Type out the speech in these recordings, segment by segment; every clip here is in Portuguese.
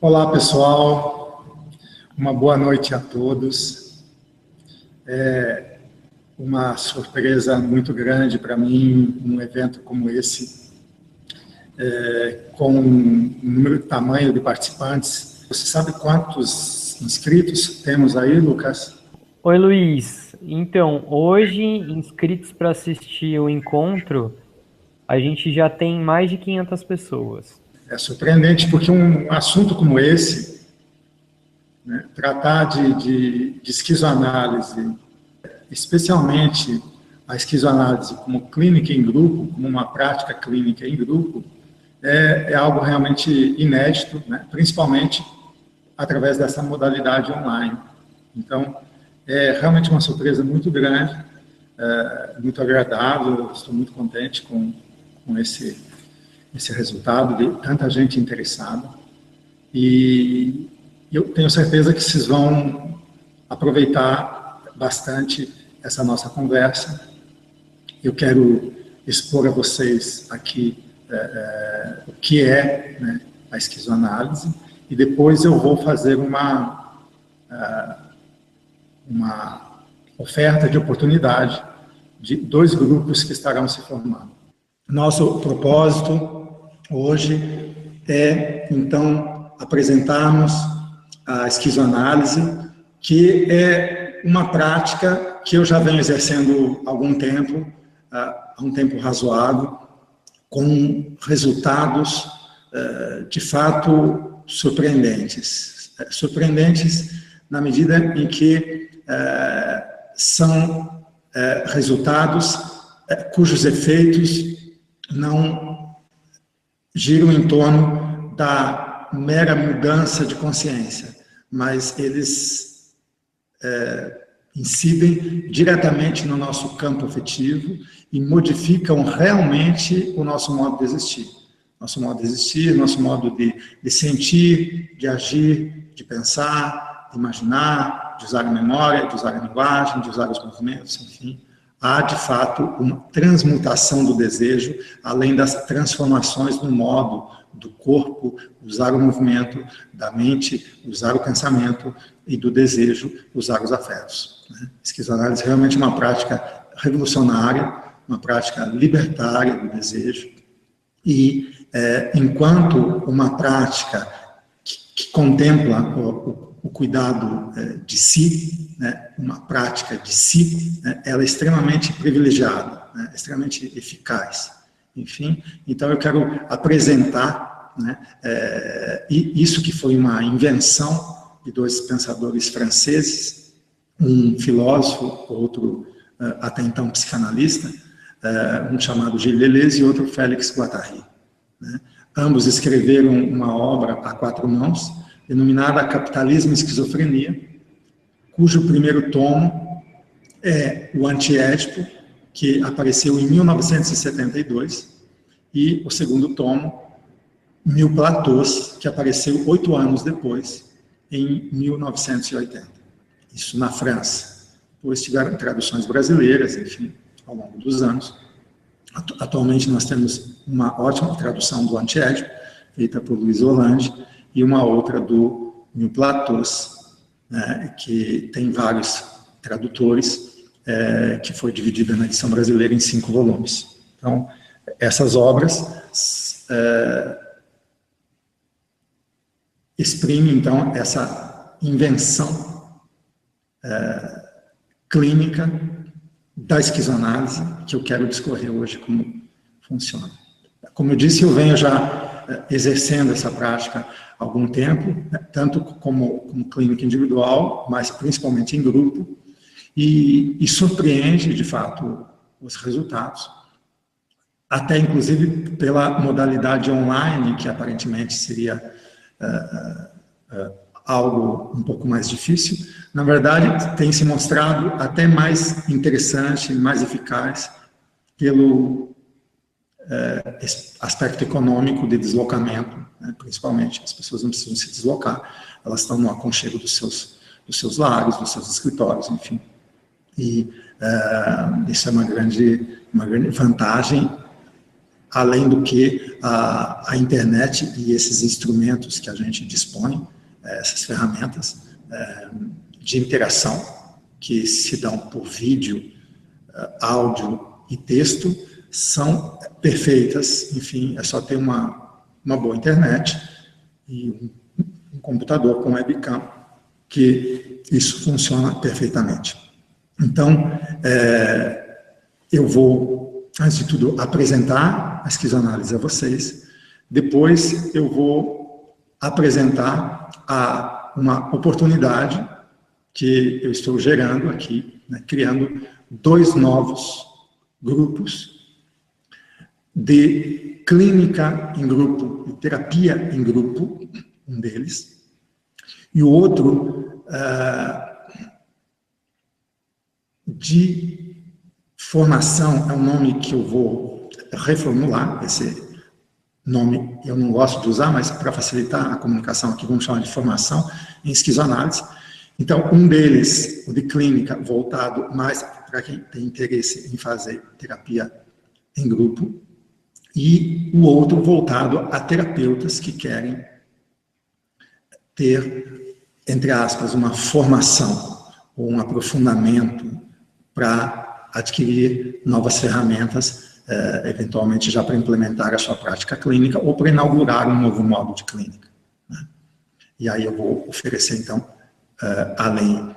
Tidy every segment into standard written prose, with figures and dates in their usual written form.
Olá, pessoal. Uma boa noite a todos. É uma surpresa muito grande para mim, um evento como esse, com um número de tamanho de participantes. Você sabe quantos inscritos temos aí, Lucas? Oi, Luiz. Então, hoje, inscritos para assistir o encontro, a gente já tem mais de 500 pessoas. É surpreendente porque um assunto como esse, né, tratar de esquizoanálise, especialmente a esquizoanálise como clínica em grupo, como uma prática clínica em grupo, é algo realmente inédito, né, principalmente através dessa modalidade online. Então, é realmente uma surpresa muito grande, muito agradável, estou muito contente com esse resultado de tanta gente interessada. E eu tenho certeza que vocês vão aproveitar bastante essa nossa conversa. Eu quero expor a vocês aqui o que é, né, a esquizoanálise, e depois eu vou fazer uma oferta de oportunidade de dois grupos que estarão se formando. Nosso propósito hoje é, então, apresentarmos a esquizoanálise, que é uma prática que eu já venho exercendo há algum tempo, há um tempo razoável, com resultados, de fato, surpreendentes. Surpreendentes na medida em que são resultados cujos efeitos não giram em torno da mera mudança de consciência, mas eles incidem diretamente no nosso campo afetivo e modificam realmente o nosso modo de existir. Nosso modo de existir, nosso modo de sentir, de agir, de pensar, de imaginar, de usar a memória, de usar a linguagem, de usar os movimentos, enfim. Há, de fato, uma transmutação do desejo, além das transformações no modo do corpo, usar o movimento, da mente, usar o pensamento, e do desejo, usar os afetos. Esquizoanálise é realmente uma prática revolucionária, uma prática libertária do desejo, e enquanto uma prática que contempla o cuidado de si, né, uma prática de si, né, ela é extremamente privilegiada, né, extremamente eficaz. Enfim, então eu quero apresentar, né, isso que foi uma invenção de dois pensadores franceses, um filósofo, outro até então psicanalista, um chamado Gilles Deleuze e outro Félix Guattari. Né? Ambos escreveram uma obra a quatro mãos, denominada Capitalismo e Esquizofrenia, cujo primeiro tomo é o Antiédipo, que apareceu em 1972, e o segundo tomo, Mil Platôs, que apareceu 8 anos depois, em 1980. Isso na França. Depois tiveram traduções brasileiras, enfim, ao longo dos anos. Atualmente nós temos uma ótima tradução do Antiédipo, feita por Luiz Hollande, e uma outra do Mil Platôs, né, que tem vários tradutores, que foi dividida na edição brasileira em 5 volumes. Então, essas obras exprimem, então, essa invenção clínica da esquizoanálise, que eu quero discorrer hoje como funciona. Como eu disse, eu venho já exercendo essa prática há algum tempo, né, tanto como clínica individual, mas principalmente em grupo, e surpreende, de fato, os resultados, até inclusive pela modalidade online, que aparentemente seria algo um pouco mais difícil. Na verdade, tem se mostrado até mais interessante, mais eficaz, pelo aspecto econômico de deslocamento, né, principalmente. As pessoas não precisam se deslocar, elas estão no aconchego dos seus lares, dos seus escritórios, enfim. E isso é uma grande vantagem, além do que a internet e esses instrumentos que a gente dispõe, essas ferramentas de interação que se dão por vídeo, áudio e texto, são perfeitas. Enfim, é só ter uma boa internet e um computador com webcam, que isso funciona perfeitamente. Então, eu vou, antes de tudo, apresentar a esquizoanálise a vocês, depois eu vou apresentar uma oportunidade que eu estou gerando aqui, né, criando 2 novos grupos de clínica em grupo, de terapia em grupo, um deles, e o outro de formação, é um nome que eu vou reformular, esse nome eu não gosto de usar, mas para facilitar a comunicação aqui, vamos chamar de formação em esquizoanálise. Então, um deles, o de clínica, voltado mais para quem tem interesse em fazer terapia em grupo, e o outro voltado a terapeutas que querem ter, entre aspas, uma formação ou um aprofundamento para adquirir novas ferramentas, eventualmente já para implementar a sua prática clínica ou para inaugurar um novo modo de clínica, né? E aí eu vou oferecer, então, além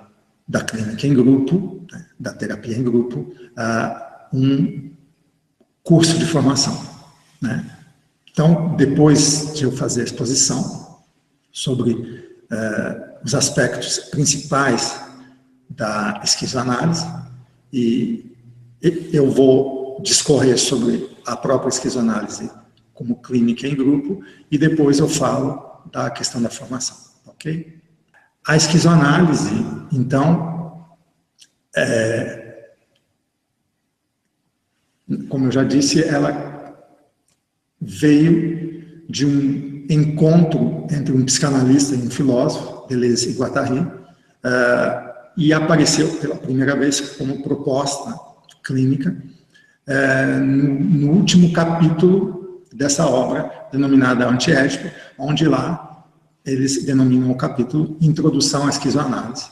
da clínica em grupo, né, da terapia em grupo, um curso de formação, né? Então, depois de eu fazer a exposição sobre os aspectos principais da esquizoanálise, e eu vou discorrer sobre a própria esquizoanálise como clínica em grupo, e depois eu falo da questão da formação, ok? A esquizoanálise, então, como eu já disse, ela veio de um encontro entre um psicanalista e um filósofo, Deleuze e Guattari, e apareceu pela primeira vez como proposta clínica no último capítulo dessa obra, denominada Antiédipo, onde lá eles denominam o capítulo Introdução à Esquizoanálise,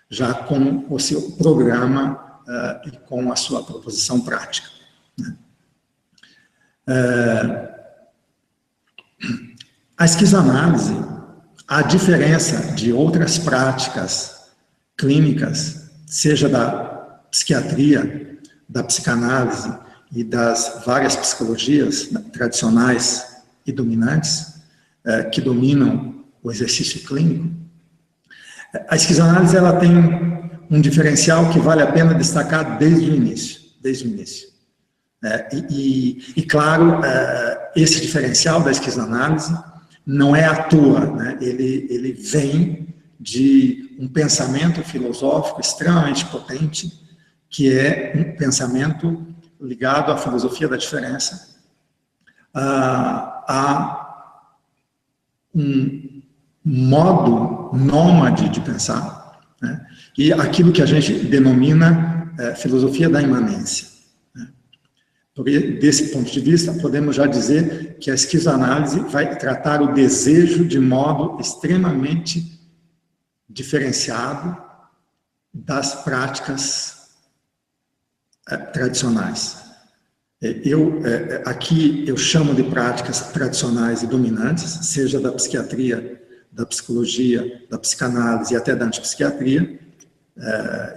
já com o seu programa e com a sua proposição prática, né? A esquizoanálise, a diferença de outras práticas clínicas, seja da psiquiatria, da psicanálise e das várias psicologias tradicionais e dominantes, que dominam o exercício clínico, a esquizoanálise ela tem um diferencial que vale a pena destacar desde o início. E claro, esse diferencial da esquizoanálise não é à toa, né? Ele vem de um pensamento filosófico extremamente potente, que é um pensamento ligado à filosofia da diferença, a um modo nômade de pensar, né? E aquilo que a gente denomina filosofia da imanência, né? Porque, desse ponto de vista, podemos já dizer que a esquizoanálise vai tratar o desejo de modo extremamente diferenciado das práticas tradicionais. Aqui eu chamo de práticas tradicionais e dominantes, seja da psiquiatria, da psicologia, da psicanálise e até da antipsiquiatria,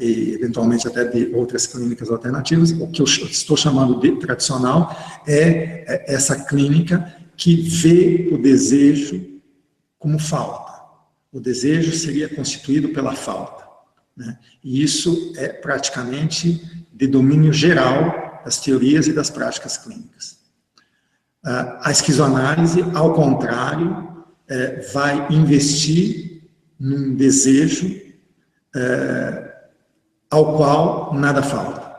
e eventualmente até de outras clínicas alternativas. O que eu estou chamando de tradicional é essa clínica que vê o desejo como falta. O desejo seria constituído pela falta, né? E isso é praticamente de domínio geral das teorias e das práticas clínicas. A esquizoanálise, ao contrário, vai investir num desejo ao qual nada falta.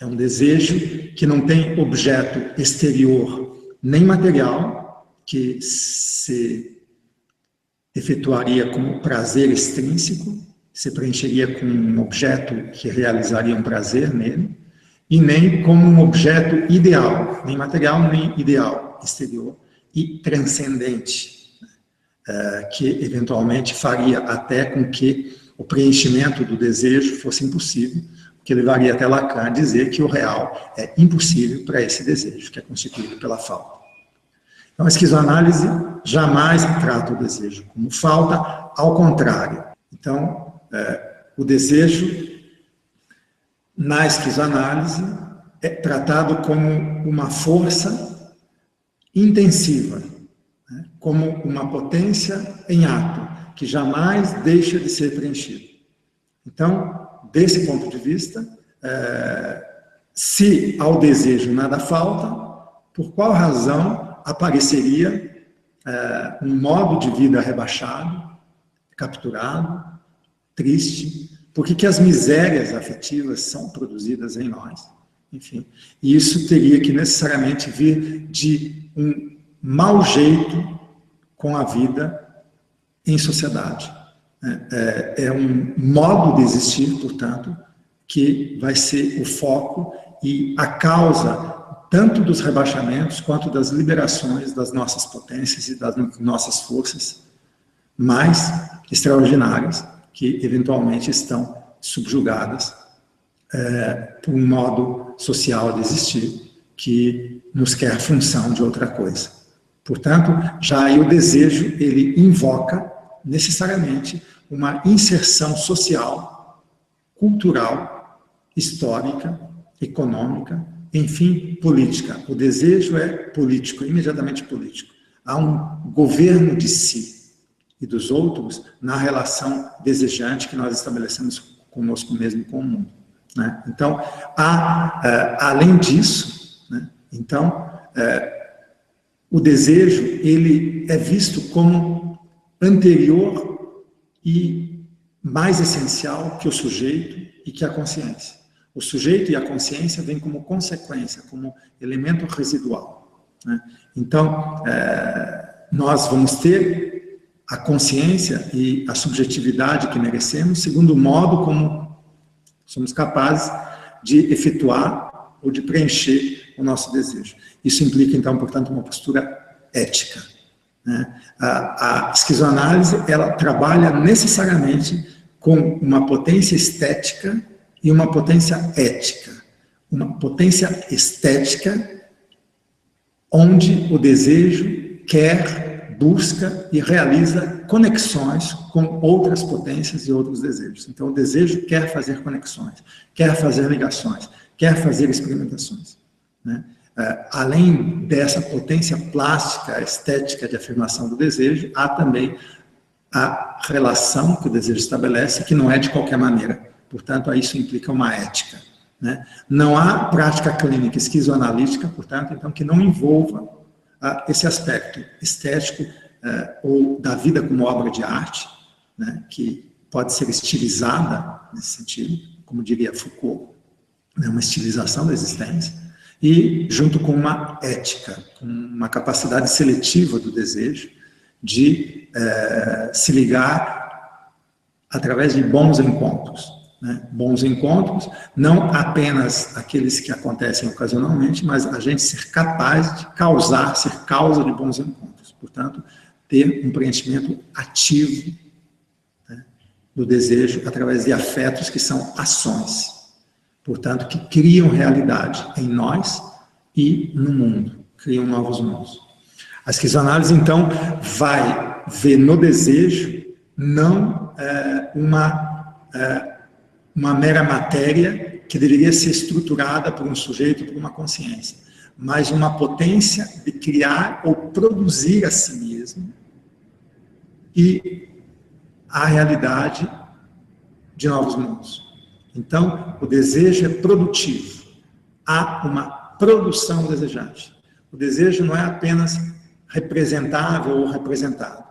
É um desejo que não tem objeto exterior nem material, que se efetuaria como prazer extrínseco, se preencheria com um objeto que realizaria um prazer nele, e nem como um objeto ideal, nem material, nem ideal, exterior e transcendente, que eventualmente faria até com que o preenchimento do desejo fosse impossível, que levaria até Lacan a dizer que o real é impossível para esse desejo, que é constituído pela falta. Então, a esquizoanálise jamais trata o desejo como falta, ao contrário. Então, o desejo, na esquizoanálise, é tratado como uma força intensiva, né? Como uma potência em ato, que jamais deixa de ser preenchido. Então, desse ponto de vista, se ao desejo nada falta, por qual razão apareceria um modo de vida rebaixado, capturado, triste? Por que as misérias afetivas são produzidas em nós? Enfim, e isso teria que necessariamente vir de um mau jeito com a vida em sociedade. É um modo de existir, portanto, que vai ser o foco e a causa tanto dos rebaixamentos quanto das liberações das nossas potências e das nossas forças mais extraordinárias, que eventualmente estão subjugadas por um modo social de existir que nos quer função de outra coisa. Portanto, já aí o desejo, ele invoca necessariamente uma inserção social, cultural, histórica, econômica, enfim, política. O desejo é político, imediatamente político. Há um governo de si e dos outros na relação desejante que nós estabelecemos conosco mesmo e com o mundo, né? Então, além disso, né, então, o desejo, ele é visto como anterior e mais essencial que o sujeito e que a consciência. O sujeito e a consciência vêm como consequência, como elemento residual, né? Então, nós vamos ter a consciência e a subjetividade que merecemos, segundo o modo como somos capazes de efetuar ou de preencher o nosso desejo. Isso implica, então, portanto, uma postura ética, né? A esquizoanálise, ela trabalha necessariamente com uma potência estética e uma potência ética. Uma potência estética onde o desejo quer, busca e realiza conexões com outras potências e outros desejos. Então, o desejo quer fazer conexões, quer fazer ligações, quer fazer experimentações, né? Além dessa potência plástica, estética de afirmação do desejo, há também a relação que o desejo estabelece, que não é de qualquer maneira. Portanto, isso implica uma ética, né? Não há prática clínica esquizoanalítica, portanto, então, que não envolva esse aspecto estético ou da vida como obra de arte, né, que pode ser estilizada nesse sentido, como diria Foucault, né, uma estilização da existência, e junto com uma ética, com uma capacidade seletiva do desejo de se ligar através de bons encontros, né? Bons encontros, não apenas aqueles que acontecem ocasionalmente, mas a gente ser capaz de causar, ser causa de bons encontros. Portanto, ter um preenchimento ativo, né, do desejo através de afetos que são ações. Portanto, que criam realidade em nós e no mundo, criam novos mundos. A esquizoanálise, então, vai ver no desejo não uma mera matéria que deveria ser estruturada por um sujeito, por uma consciência, mas uma potência de criar ou produzir a si mesmo e a realidade de novos mundos. Então, o desejo é produtivo. Há uma produção desejante. O desejo não é apenas representável ou representado.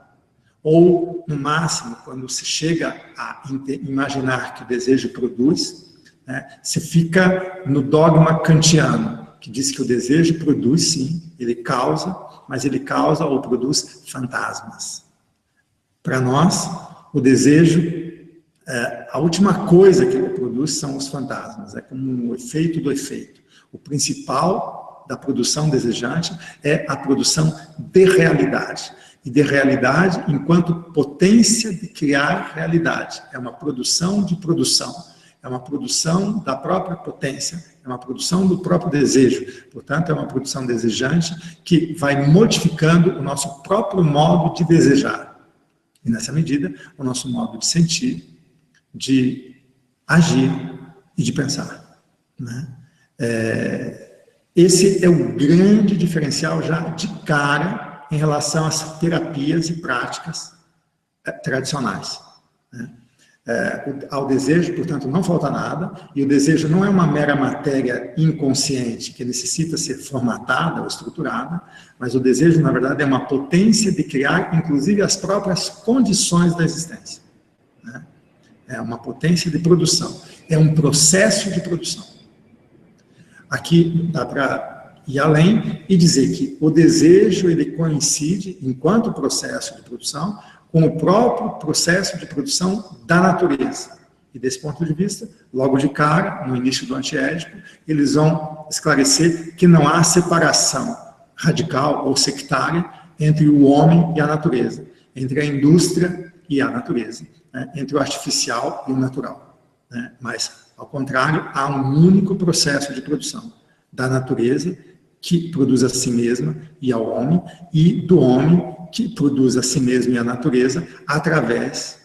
Ou, no máximo, quando se chega a imaginar que o desejo produz, né, se fica no dogma kantiano, que diz que o desejo produz, sim, ele causa, mas ele causa ou produz fantasmas. Para nós, o desejo, a última coisa que ele produz produz são os fantasmas, é como um efeito do efeito. O principal da produção desejante é a produção de realidade. E de realidade enquanto potência de criar realidade. É uma produção de produção. É uma produção da própria potência, é uma produção do próprio desejo. Portanto, é uma produção desejante que vai modificando o nosso próprio modo de desejar. E, nessa medida, o nosso modo de sentir, de agir e de pensar. Né? Esse é o grande diferencial já de cara em relação às terapias e práticas tradicionais. Né? Ao desejo, portanto, não falta nada, e o desejo não é uma mera matéria inconsciente que necessita ser formatada ou estruturada, mas o desejo, na verdade, é uma potência de criar, inclusive, as próprias condições da existência. Né? É uma potência de produção, é um processo de produção. Aqui dá para ir além e dizer que o desejo, ele coincide, enquanto processo de produção, com o próprio processo de produção da natureza. E desse ponto de vista, logo de cara, no início do antiédipo, eles vão esclarecer que não há separação radical ou sectária entre o homem e a natureza, entre a indústria e a natureza, né? Entre o artificial e o natural. Né? Mas, ao contrário, há um único processo de produção da natureza, que produz a si mesma e ao homem, e do homem, que produz a si mesmo e a natureza através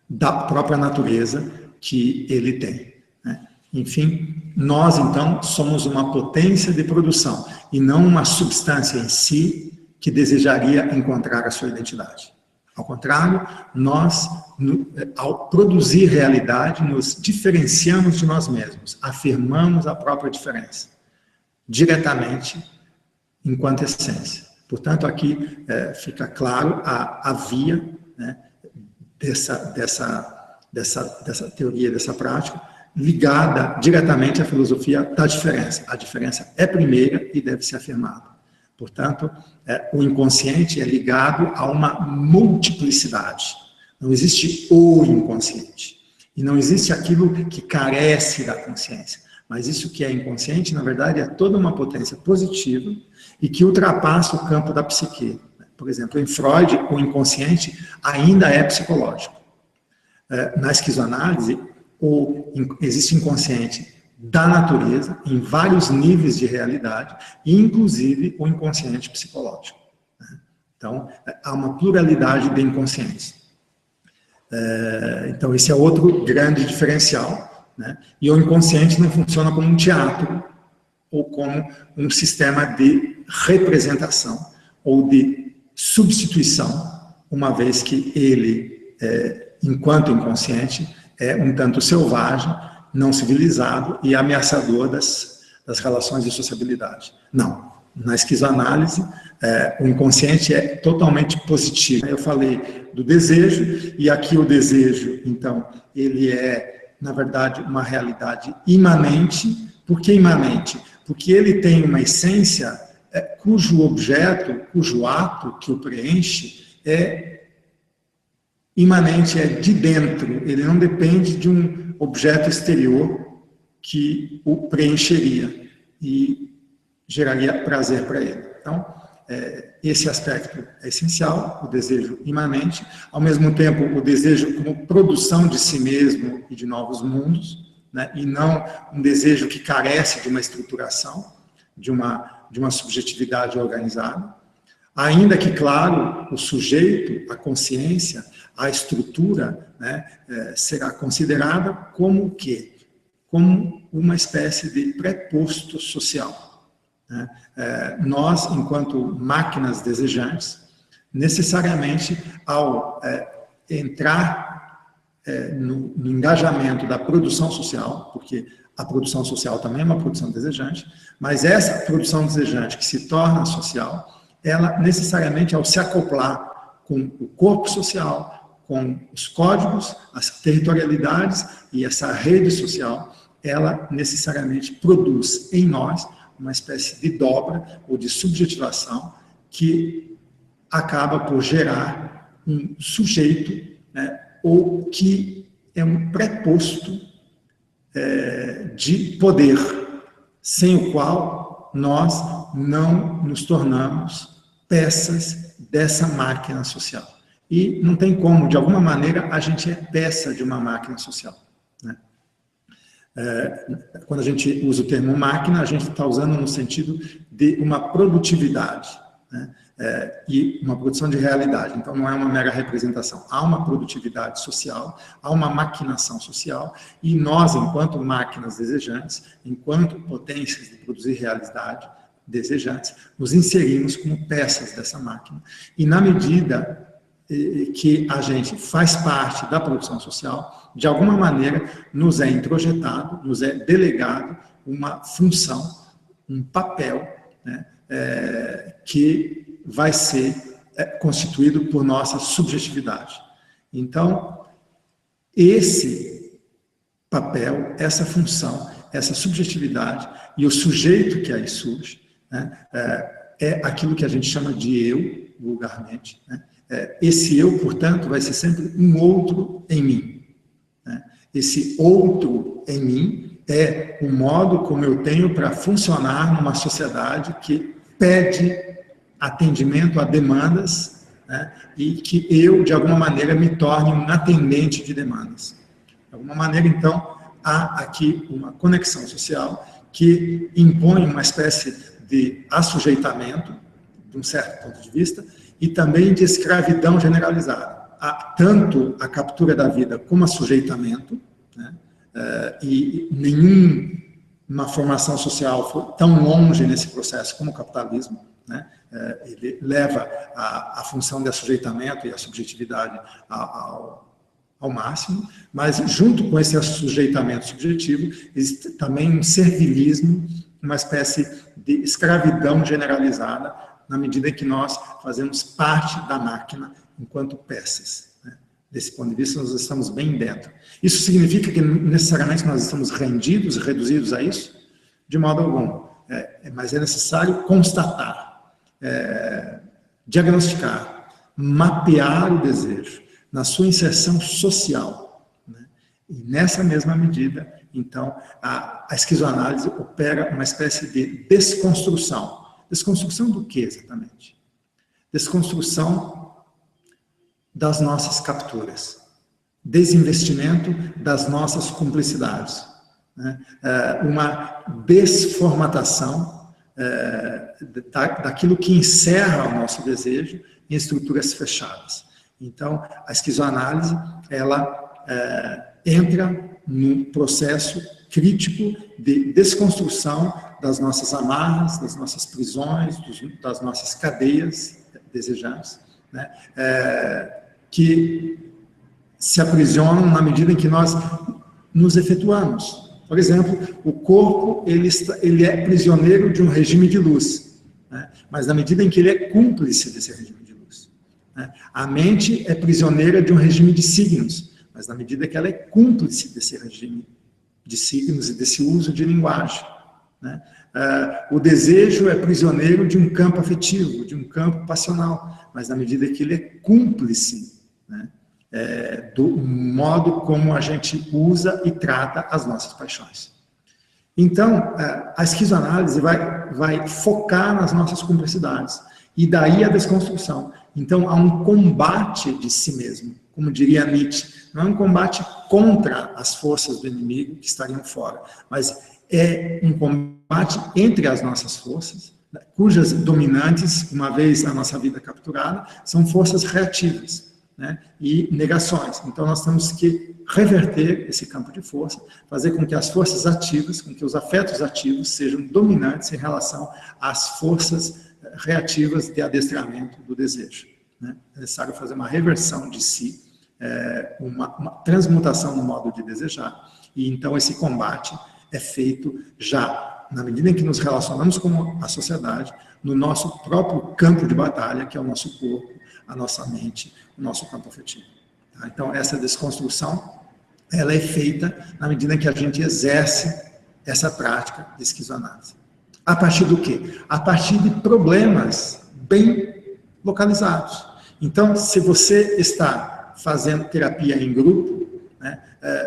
da própria natureza que ele tem. Né? Enfim, nós, então, somos uma potência de produção e não uma substância em si que desejaria encontrar a sua identidade. Ao contrário, nós, ao produzir realidade, nos diferenciamos de nós mesmos, afirmamos a própria diferença, diretamente, enquanto essência. Portanto, aqui fica claro a via, né, dessa teoria, dessa prática, ligada diretamente à filosofia da diferença. A diferença é primeira e deve ser afirmada. Portanto, o inconsciente é ligado a uma multiplicidade. Não existe o inconsciente. E não existe aquilo que carece da consciência. Mas isso que é inconsciente, na verdade, é toda uma potência positiva e que ultrapassa o campo da psique. Por exemplo, em Freud, o inconsciente ainda é psicológico. Na esquizoanálise, existe inconsciente da natureza, em vários níveis de realidade, inclusive o inconsciente psicológico. Então, há uma pluralidade de inconscientes. Então, esse é outro grande diferencial. Né? E o inconsciente não funciona como um teatro ou como um sistema de representação ou de substituição, uma vez que ele, enquanto inconsciente, é um tanto selvagem, não civilizado e ameaçador das relações de sociabilidade. Não. Na esquizoanálise, o inconsciente é totalmente positivo. Eu falei do desejo, e aqui o desejo, então, ele é, na verdade, uma realidade imanente. Por que imanente? Porque ele tem uma essência cujo objeto, cujo ato que o preenche é imanente, é de dentro. Ele não depende de um objeto exterior que o preencheria e geraria prazer para ele. Então, esse aspecto é essencial, o desejo imanente, ao mesmo tempo o desejo como produção de si mesmo e de novos mundos, né, e não um desejo que carece de uma estruturação, de uma subjetividade organizada. Ainda que, claro, o sujeito, a consciência, a estrutura, né, será considerada como o quê? Como uma espécie de preposto social. Né? Nós, enquanto máquinas desejantes, necessariamente, ao entrar no engajamento da produção social, porque a produção social também é uma produção desejante, mas essa produção desejante que se torna social, ela necessariamente, ao se acoplar com o corpo social, com os códigos, as territorialidades e essa rede social, ela necessariamente produz em nós uma espécie de dobra ou de subjetivação que acaba por gerar um sujeito, né, ou que é um preposto de poder, sem o qual nós não nos tornamos peças dessa máquina social. E não tem como, de alguma maneira, a gente é peça de uma máquina social, né? Quando a gente usa o termo máquina, a gente está usando no sentido de uma produtividade, né? E uma produção de realidade. Então, não é uma mera representação. Há uma produtividade social, há uma maquinação social, e nós, enquanto máquinas desejantes, enquanto potências de produzir realidade desejantes, nos inserimos como peças dessa máquina. E na medida que a gente faz parte da produção social, de alguma maneira nos é introjetado, nos é delegado uma função, um papel, né, que vai ser constituído por nossa subjetividade. Então, esse papel, essa função, essa subjetividade e o sujeito que aí surge, né, é aquilo que a gente chama de eu, vulgarmente, né? Esse eu, portanto, vai ser sempre um outro em mim, né? Esse outro em mim é o modo como eu tenho para funcionar numa sociedade que pede atendimento a demandas, né? E que eu, de alguma maneira, me torne um atendente de demandas. De alguma maneira, então, há aqui uma conexão social que impõe uma espécie de assujeitamento, de um certo ponto de vista, e também de escravidão generalizada. Há tanto a captura da vida como assujeitamento, né? E nenhuma formação social foi tão longe nesse processo como o capitalismo, né? Ele leva a função de assujeitamento e a subjetividade ao máximo, mas junto com esse assujeitamento subjetivo, existe também um servilismo, uma espécie de escravidão generalizada, na medida em que nós fazemos parte da máquina enquanto peças, né? Desse ponto de vista, nós estamos bem dentro. Isso significa que necessariamente nós estamos rendidos, reduzidos a isso? De modo algum. Mas é necessário constatar, diagnosticar, mapear o desejo na sua inserção social, né? E nessa mesma medida, então, a esquizoanálise opera uma espécie de desconstrução. Desconstrução do que exatamente? Desconstrução das nossas capturas, desinvestimento das nossas cumplicidades, né? Uma desformatação daquilo que encerra o nosso desejo em estruturas fechadas. Então, a esquizoanálise, ela entra num processo crítico de desconstrução das nossas amarras, das nossas prisões, das nossas cadeias desejantes, né? Que se aprisionam na medida em que nós nos efetuamos. Por exemplo, o corpo ele é prisioneiro de um regime de luz, né? Mas na medida em que ele é cúmplice desse regime de luz, né? A mente é prisioneira de um regime de signos, mas na medida que ela é cúmplice desse regime de signos e desse uso de linguagem, né? O desejo é prisioneiro de um campo afetivo, de um campo passional, mas na medida que ele é cúmplice, né, do modo como a gente usa e trata as nossas paixões. Então, a esquizoanálise vai focar nas nossas cumplicidades, e daí a desconstrução. Então, há um combate de si mesmo, como diria Nietzsche, não é um combate contra as forças do inimigo que estariam fora, mas é um combate entre as nossas forças, cujas dominantes, uma vez a nossa vida capturada, são forças reativas, né, e negações. Então, nós temos que reverter esse campo de força, fazer com que as forças ativas, com que os afetos ativos sejam dominantes em relação às forças reativas de adestramento do desejo, né? É necessário fazer uma reversão de si, uma transmutação no modo de desejar, e então esse combate é feito já, na medida em que nos relacionamos com a sociedade, no nosso próprio campo de batalha, que é o nosso corpo, a nossa mente, o nosso campo afetivo. Tá? Então, essa desconstrução, ela é feita na medida em que a gente exerce essa prática de esquizoanálise. A partir do quê? A partir de problemas bem localizados. Então, se você está fazendo terapia em grupo, né?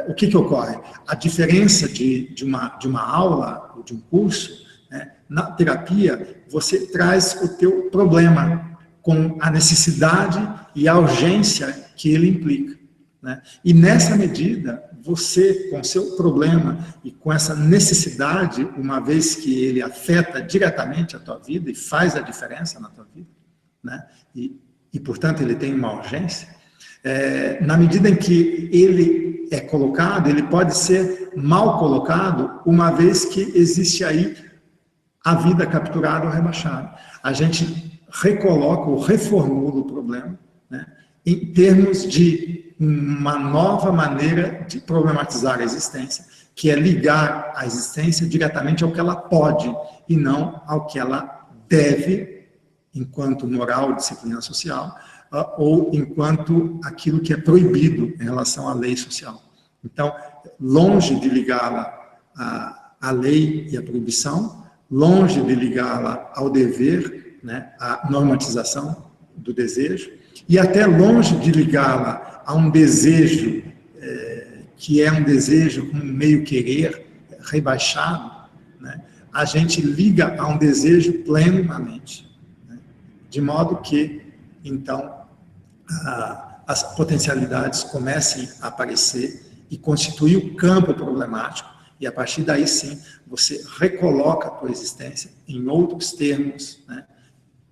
O que ocorre? A diferença de uma aula ou de um curso, né? Na terapia, você traz o teu problema com a necessidade e a urgência que ele implica, né? E nessa medida, você, com seu problema e com essa necessidade, uma vez que ele afeta diretamente a tua vida e faz a diferença na tua vida, né? E portanto, ele tem uma urgência, na medida em que ele é colocado, ele pode ser mal colocado, uma vez que existe aí a vida capturada ou rebaixada. A gente recoloca ou reformula o problema, né, em termos de uma nova maneira de problematizar a existência, que é ligar a existência diretamente ao que ela pode e não ao que ela deve, enquanto moral, disciplina social, ou enquanto aquilo que é proibido em relação à lei social. Então, longe de ligá-la à lei e à proibição, longe de ligá-la ao dever, né, à normatização do desejo, e até longe de ligá-la a um desejo que é um desejo com meio querer, rebaixado, né, a gente liga a um desejo pleno na mente, né, de modo que, então, as potencialidades comecem a aparecer e constituir o campo problemático, e a partir daí sim, você recoloca a tua existência em outros termos, né?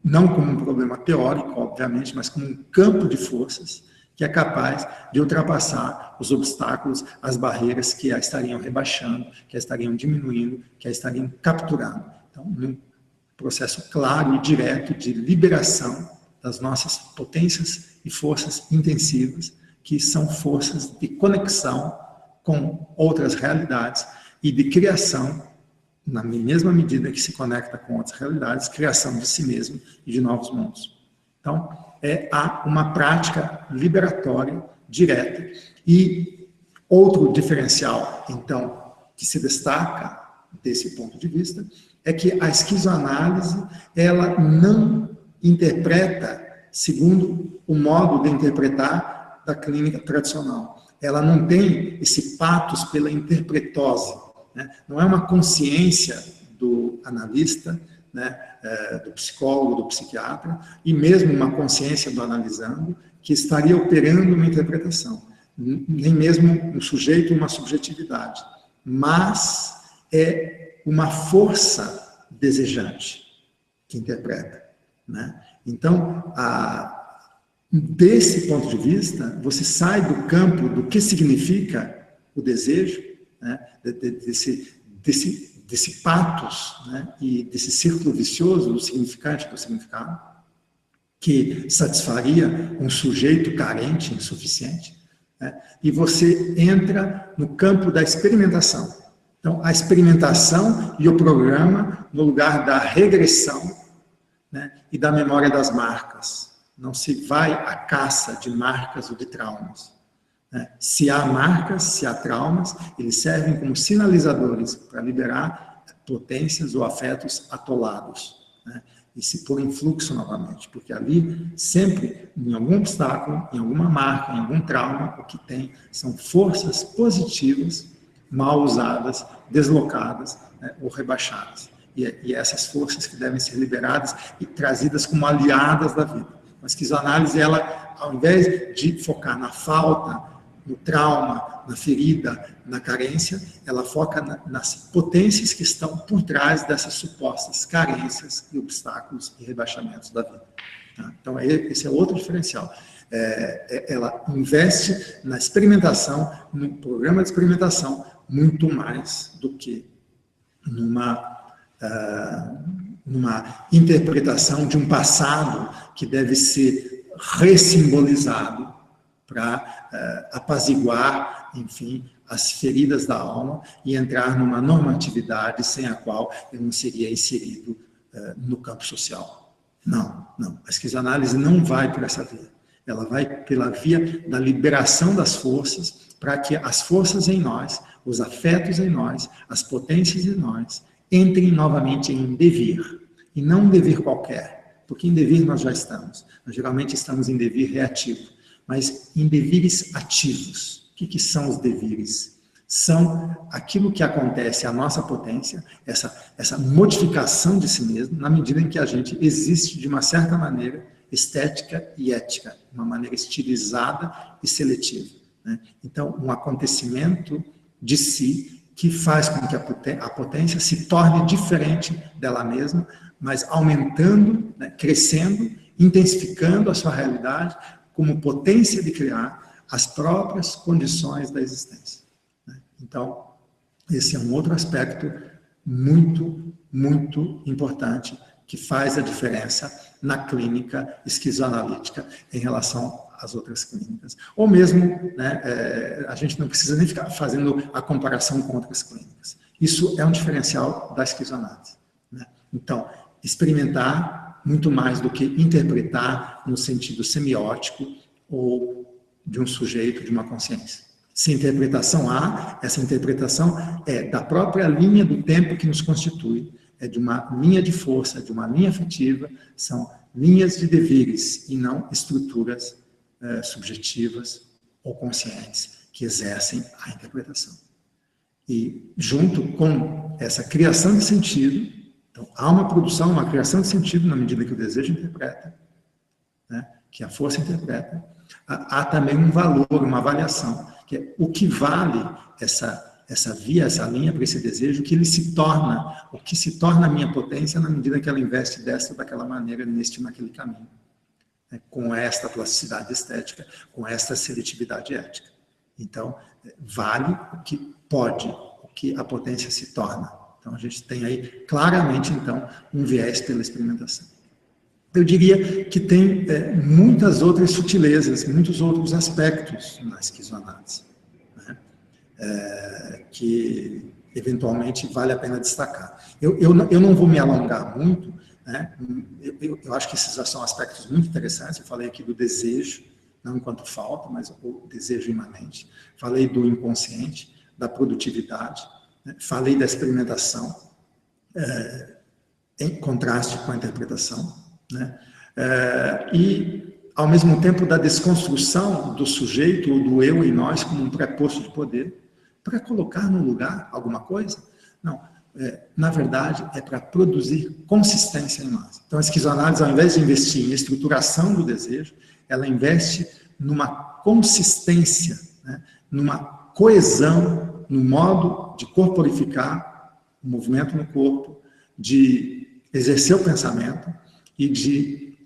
Não como um problema teórico, obviamente, mas como um campo de forças que é capaz de ultrapassar os obstáculos, as barreiras que a estariam rebaixando, que a estariam diminuindo, que a estariam capturando. Então, num processo claro e direto de liberação das nossas potências e forças intensivas, que são forças de conexão com outras realidades e de criação, na mesma medida que se conecta com outras realidades, criação de si mesmo e de novos mundos. Então, há uma prática liberatória direta. E outro diferencial, então, que se destaca desse ponto de vista, é que a esquizoanálise, ela não interpreta segundo o modo de interpretar da clínica tradicional. Ela não tem esse patos pela interpretose, né? Não é uma consciência do analista, né, do psicólogo, do psiquiatra, e mesmo uma consciência do analisando, que estaria operando uma interpretação, nem mesmo um sujeito, uma subjetividade, mas é uma força desejante que interpreta, né? Então, desse ponto de vista, você sai do campo do que significa o desejo, né, desse patos, né, e desse círculo vicioso do significante do significado, que satisfaria um sujeito carente, insuficiente, né, e você entra no campo da experimentação. Então, a experimentação e o programa no lugar da regressão, né, e da memória das marcas. Não se vai à caça de marcas ou de traumas. Se há marcas, se há traumas, eles servem como sinalizadores para liberar potências ou afetos atolados, né, e se pôr em fluxo novamente, porque ali, sempre, em algum obstáculo, em alguma marca, em algum trauma, o que tem são forças positivas, mal usadas, deslocadas, né, ou rebaixadas. E essas forças que devem ser liberadas e trazidas como aliadas da vida. A esquizoanálise, ela, ao invés de focar na falta, no trauma, na ferida, na carência, ela foca nas potências que estão por trás dessas supostas carências e obstáculos e rebaixamentos da vida. Tá? Então, esse é outro diferencial. Ela investe na experimentação, no programa de experimentação, muito mais do que numa interpretação de um passado que deve ser ressimbolizado para apaziguar, enfim, as feridas da alma e entrar numa normatividade sem a qual eu não seria inserido no campo social. Não. A esquizoanálise não vai por essa via. Ela vai pela via da liberação das forças, para que as forças em nós, os afetos em nós, as potências em nós, entrem novamente em devir. E não um devir qualquer, porque em devir nós já estamos. Nós geralmente estamos em devir reativo, mas em devires ativos, que são os devires? São aquilo que acontece à nossa potência, essa modificação de si mesmo, na medida em que a gente existe de uma certa maneira estética e ética, uma maneira estilizada e seletiva, né? Então, um acontecimento de si que faz com que a potência se torne diferente dela mesma, mas aumentando, né, crescendo, intensificando a sua realidade como potência de criar as próprias condições da existência. Então, esse é um outro aspecto muito, muito importante que faz a diferença na clínica esquizoanalítica em relação às outras clínicas. Ou mesmo, né, a gente não precisa nem ficar fazendo a comparação com outras clínicas. Isso é um diferencial da esquizoanálise, né? Então, experimentar muito mais do que interpretar no sentido semiótico ou de um sujeito, de uma consciência. Se interpretação há, essa interpretação é da própria linha do tempo que nos constitui, é de uma linha de força, de uma linha afetiva, são linhas de devires e não estruturas subjetivas ou conscientes que exercem a interpretação. E junto com essa criação de sentido, então há uma produção, uma criação de sentido na medida que o desejo interpreta, né, que a força interpreta, há também um valor, uma avaliação, que é o que vale essa via, essa linha para esse desejo, que ele se torna, o que se torna a minha potência na medida que ela investe desta ou daquela maneira, neste ou naquele caminho, né, com esta plasticidade estética, com esta seletividade ética. Então, vale o que pode, o que a potência se torna. Então, a gente tem aí claramente, então, um viés pela experimentação. Eu diria que tem muitas outras sutilezas, muitos outros aspectos na esquizoanálise, né, que eventualmente vale a pena destacar. Eu não vou me alongar muito, né, eu acho que esses são aspectos muito interessantes. Eu falei aqui do desejo, não enquanto falta, mas o desejo imanente. Falei do inconsciente, da produtividade, né, falei da experimentação, em contraste com a interpretação, né? E, ao mesmo tempo, da desconstrução do sujeito ou do eu em nós como um preposto de poder para colocar no lugar alguma coisa. Não, na verdade, é para produzir consistência em nós. Então, a esquizoanálise, ao invés de investir em estruturação do desejo, ela investe numa consistência, né? Numa coesão, no modo de corporificar o movimento no corpo, de exercer o pensamento e de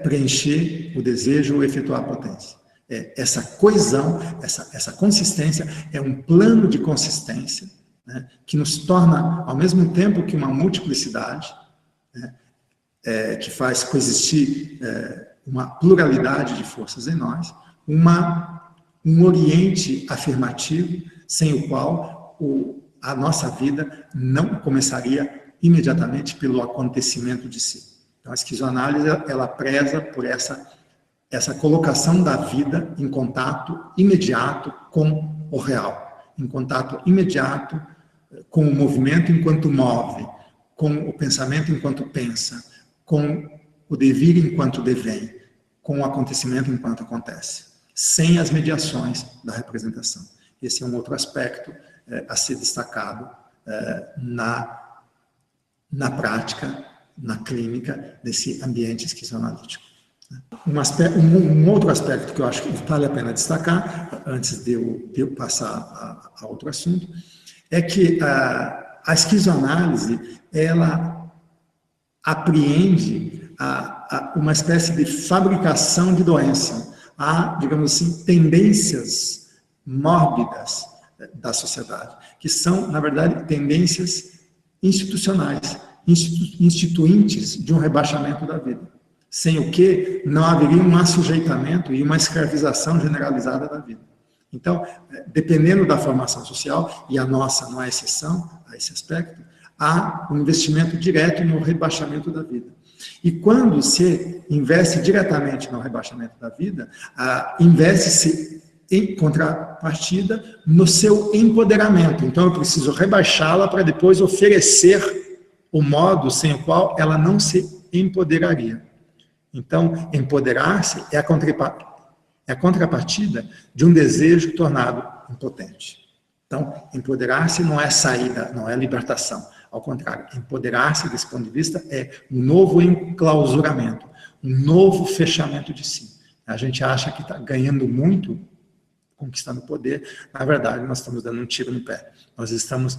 preencher o desejo ou efetuar a potência. Essa coesão, essa consistência é um plano de consistência, né, que nos torna, ao mesmo tempo que uma multiplicidade, né, que faz coexistir uma pluralidade de forças em nós, um oriente afirmativo sem o qual a nossa vida não começaria imediatamente pelo acontecimento de si. Então, a esquizoanálise, ela preza por essa colocação da vida em contato imediato com o real, em contato imediato com o movimento enquanto move, com o pensamento enquanto pensa, com o devir enquanto devém, com o acontecimento enquanto acontece, sem as mediações da representação. Esse é um outro aspecto a ser destacado na prática, na clínica, desse ambiente esquizoanalítico. Um outro aspecto que eu acho que vale a pena destacar, antes de eu passar a outro assunto, é que a esquizoanálise, ela apreende uma espécie de fabricação de doença. Há, digamos assim, tendências mórbidas da sociedade, que são, na verdade, tendências institucionais, instituintes de um rebaixamento da vida, sem o que não haveria um assujeitamento e uma escravização generalizada da vida. Então, dependendo da formação social, e a nossa não é exceção a esse aspecto, há um investimento direto no rebaixamento da vida. E quando se investe diretamente no rebaixamento da vida, investe-se em contrapartida no seu empoderamento. Então, eu preciso rebaixá-la para depois oferecer o modo sem o qual ela não se empoderaria. Então, empoderar-se é a É a contrapartida de um desejo tornado impotente. Então, empoderar-se não é saída, não é libertação. Ao contrário, empoderar-se desse ponto de vista é um novo enclausuramento, um novo fechamento de si. A gente acha que está ganhando muito conquistando poder, na verdade nós estamos dando um tiro no pé. Nós estamos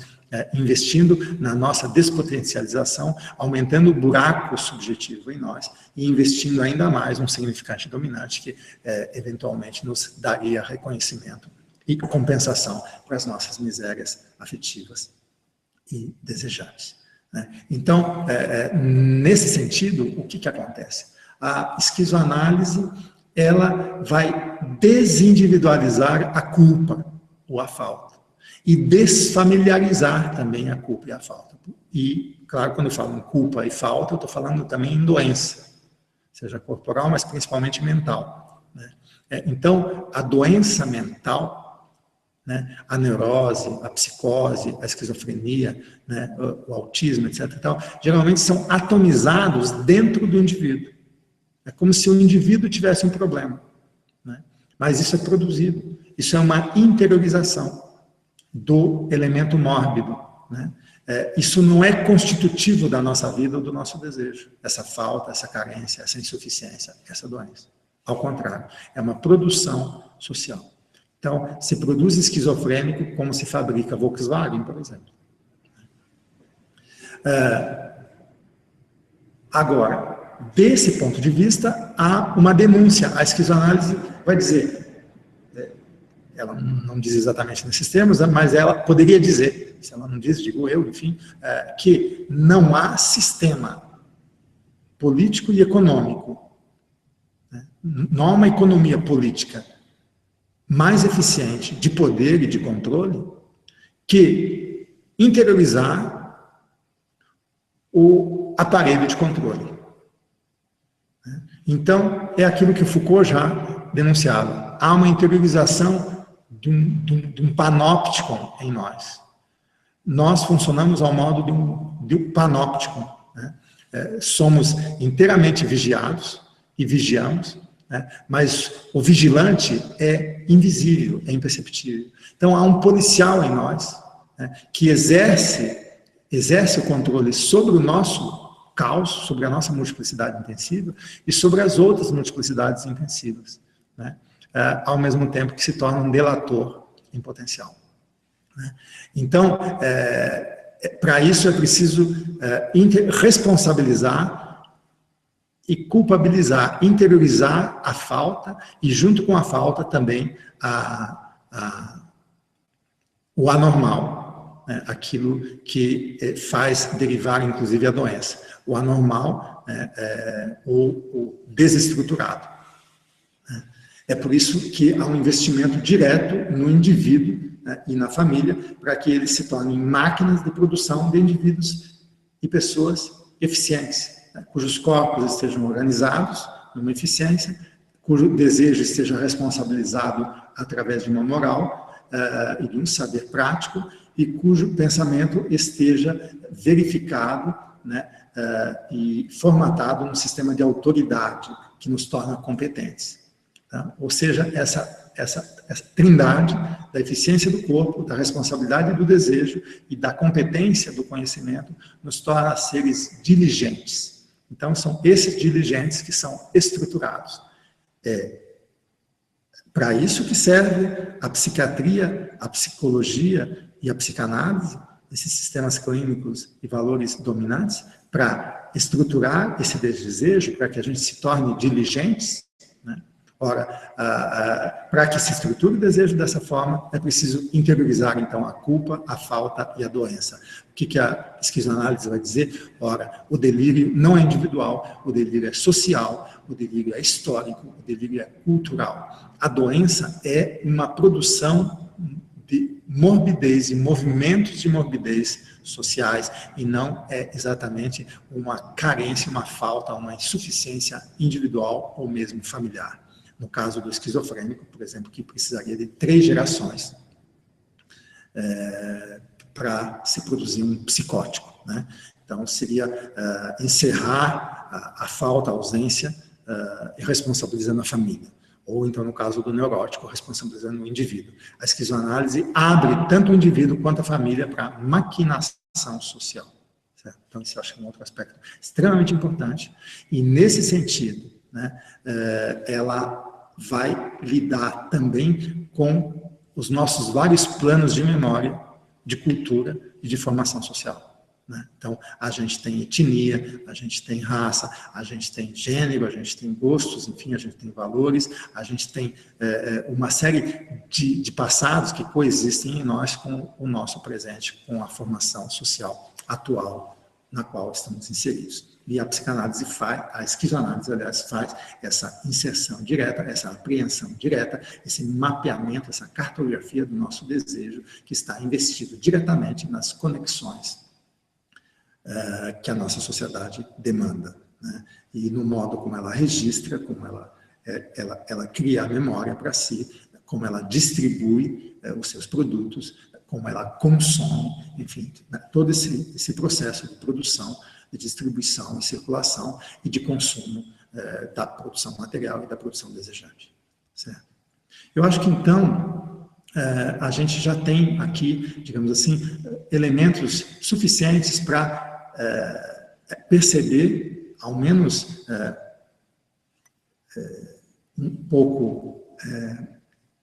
investindo na nossa despotencialização, aumentando o buraco subjetivo em nós e investindo ainda mais num significante dominante que eventualmente nos daria reconhecimento e compensação para as nossas misérias afetivas e desejáveis. Né? Então, nesse sentido, o que acontece? A esquizoanálise ela vai desindividualizar a culpa ou a falta e desfamiliarizar também a culpa e a falta. E, claro, quando eu falo em culpa e falta, eu estou falando também em doença, seja corporal, mas principalmente mental. Né? Então, a doença mental, né, a neurose, a psicose, a esquizofrenia, né, o autismo, etc. e tal, geralmente são atomizados dentro do indivíduo. É como se o indivíduo tivesse um problema, né? Mas isso é produzido, isso é uma interiorização do elemento mórbido, né? Isso não é constitutivo da nossa vida ou do nosso desejo, essa falta, essa carência, essa insuficiência, essa doença. Ao contrário, é uma produção social. Então, se produz esquizofrênico como se fabrica Volkswagen, por exemplo. Agora, desse ponto de vista, há uma denúncia. A esquizoanálise vai dizer, ela não diz exatamente nesses termos, mas ela poderia dizer, se ela não diz, digo eu, enfim, que não há sistema político e econômico, né? Não há uma economia política mais eficiente de poder e de controle que interiorizar o aparelho de controle. Então, é aquilo que Foucault já denunciava. Há uma interiorização de um panópticon em nós. Nós funcionamos ao modo de um panópticon. Né? Somos inteiramente vigiados e vigiamos, né? Mas o vigilante é invisível, é imperceptível. Então, há um policial em nós, né, que exerce o controle sobre o nosso caos, sobre a nossa multiplicidade intensiva e sobre as outras multiplicidades intensivas, né? Ao mesmo tempo que se torna um delator em potencial. Né? Então, para isso é preciso responsabilizar e culpabilizar, interiorizar a falta e, junto com a falta, também o anormal, né? Aquilo que faz derivar, inclusive, a doença. O anormal, o desestruturado. É por isso que há um investimento direto no indivíduo, né, e na família, para que eles se tornem máquinas de produção de indivíduos e pessoas eficientes, né, cujos corpos estejam organizados numa eficiência, cujo desejo esteja responsabilizado através de uma moral e de um saber prático, e cujo pensamento esteja verificado, né, e formatado num sistema de autoridade que nos torna competentes. Tá? Ou seja, essa trindade da eficiência do corpo, da responsabilidade do desejo e da competência do conhecimento nos torna seres diligentes. Então, são esses diligentes que são estruturados. Para isso que serve a psiquiatria, a psicologia e a psicanálise, esses sistemas clínicos e valores dominantes, para estruturar esse desejo, para que a gente se torne diligentes, né? Ora, para que se estruture o desejo dessa forma, é preciso interiorizar, então, a culpa, a falta e a doença. O que a esquizoanálise vai dizer? Ora, o delírio não é individual, o delírio é social, o delírio é histórico, o delírio é cultural. A doença é uma produção de morbidez e movimentos de morbidez sociais, e não é exatamente uma carência, uma falta, uma insuficiência individual ou mesmo familiar. No caso do esquizofrênico, por exemplo, que precisaria de 3 gerações para se produzir um psicótico, né? Então, seria encerrar a falta, a ausência, responsabilizando a família. Ou então, no caso do neurótico, responsabilizando o indivíduo. A esquizoanálise abre tanto o indivíduo quanto a família para maquinação social. Certo? Então, isso eu acho que é um outro aspecto extremamente importante. E, nesse sentido, né, ela vai lidar também com os nossos vários planos de memória, de cultura e de formação social. Né? Então, a gente tem etnia, a gente tem raça, a gente tem gênero, a gente tem gostos, enfim, a gente tem valores, a gente tem uma série de passados que coexistem em nós com o nosso presente, com a formação social atual na qual estamos inseridos. E a psicanálise faz, a esquizoanálise, aliás, faz essa inserção direta, essa apreensão direta, esse mapeamento, essa cartografia do nosso desejo, que está investido diretamente nas conexões que a nossa sociedade demanda, né? E no modo como ela registra, como ela cria a memória para si, como ela distribui os seus produtos, como ela consome, enfim, né? Todo esse processo de produção, de distribuição e circulação e de consumo da produção material e da produção desejante. Certo? Eu acho que, então, a gente já tem aqui, digamos assim, elementos suficientes para perceber, ao menos um pouco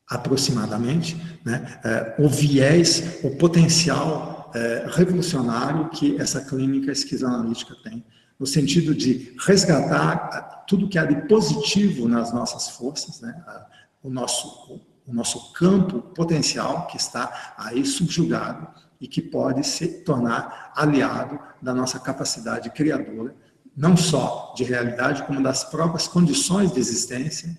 aproximadamente, né, o viés, o potencial revolucionário que essa clínica esquizoanalítica tem, no sentido de resgatar tudo que há de positivo nas nossas forças, né, o nosso campo potencial que está aí subjugado e que pode se tornar aliado da nossa capacidade criadora, não só de realidade, como das próprias condições de existência,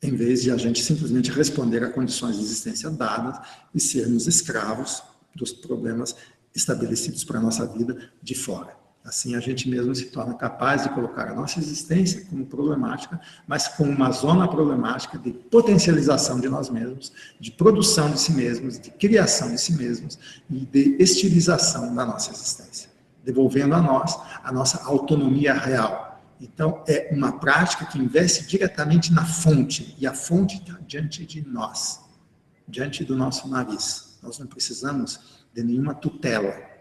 em vez de a gente simplesmente responder a condições de existência dadas e sermos escravos dos problemas estabelecidos para a nossa vida de fora. Assim, a gente mesmo se torna capaz de colocar a nossa existência como problemática, mas com uma zona problemática de potencialização de nós mesmos, de produção de si mesmos, de criação de si mesmos e de estilização da nossa existência, devolvendo a nós a nossa autonomia real. Então, é uma prática que investe diretamente na fonte, e a fonte está diante de nós, diante do nosso nariz. Nós não precisamos de nenhuma tutela,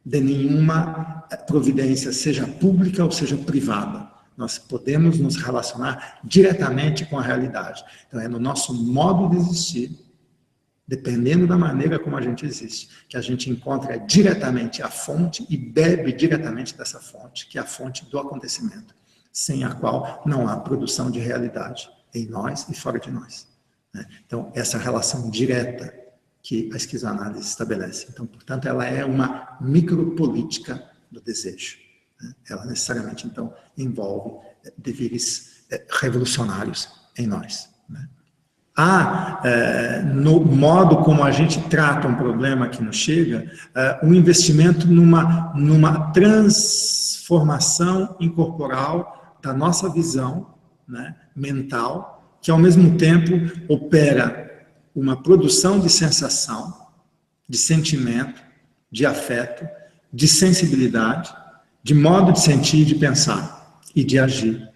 de nenhuma providência, seja pública ou seja privada. Nós podemos nos relacionar diretamente com a realidade. Então, é no nosso modo de existir, dependendo da maneira como a gente existe, que a gente encontra diretamente a fonte e bebe diretamente dessa fonte, que é a fonte do acontecimento, sem a qual não há produção de realidade em nós e fora de nós. Então, essa relação direta que a esquizoanálise estabelece. Então, portanto, ela é uma micropolítica do desejo. Ela necessariamente, então, envolve deveres revolucionários em nós. Há, no modo como a gente trata um problema que nos chega, um investimento numa transformação incorporal da nossa visão, né, mental, que, ao mesmo tempo, opera uma produção de sensação, de sentimento, de afeto, de sensibilidade, de modo de sentir, de pensar e de agir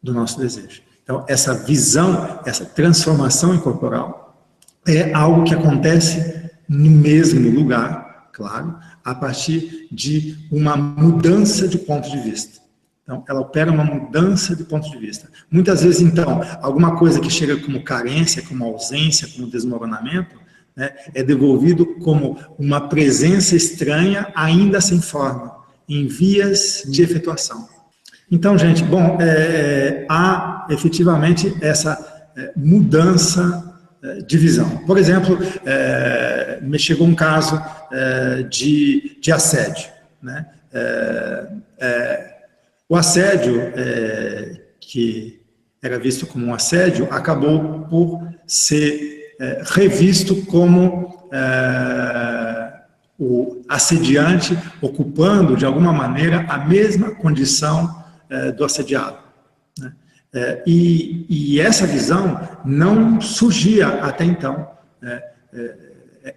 do nosso desejo. Então, essa visão, essa transformação incorporal é algo que acontece no mesmo lugar, claro, a partir de uma mudança de ponto de vista. Então, ela opera uma mudança de ponto de vista. Muitas vezes, então, alguma coisa que chega como carência, como ausência, como desmoronamento, né, é devolvido como uma presença estranha, ainda sem forma, em vias de efetuação. Então, gente, bom, há efetivamente essa mudança de visão. Por exemplo, me chegou um caso de assédio, né? O assédio, que era visto como um assédio, acabou por ser revisto como o assediante ocupando, de alguma maneira, a mesma condição do assediado. Né? E essa visão não surgia até então.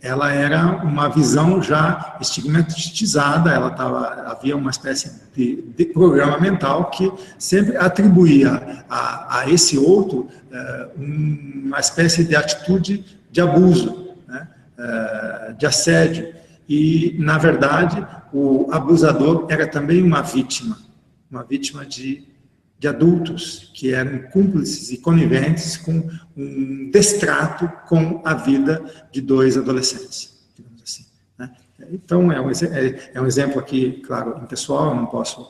ela era uma visão já estigmatizada, havia uma espécie de programa mental que sempre atribuía a esse outro uma espécie de atitude de abuso, né, de assédio. E, na verdade, o abusador era também uma vítima de adultos que eram cúmplices e coniventes com um destrato com a vida de dois adolescentes, digamos assim, né? Então, é um exemplo aqui, claro, impessoal, eu não posso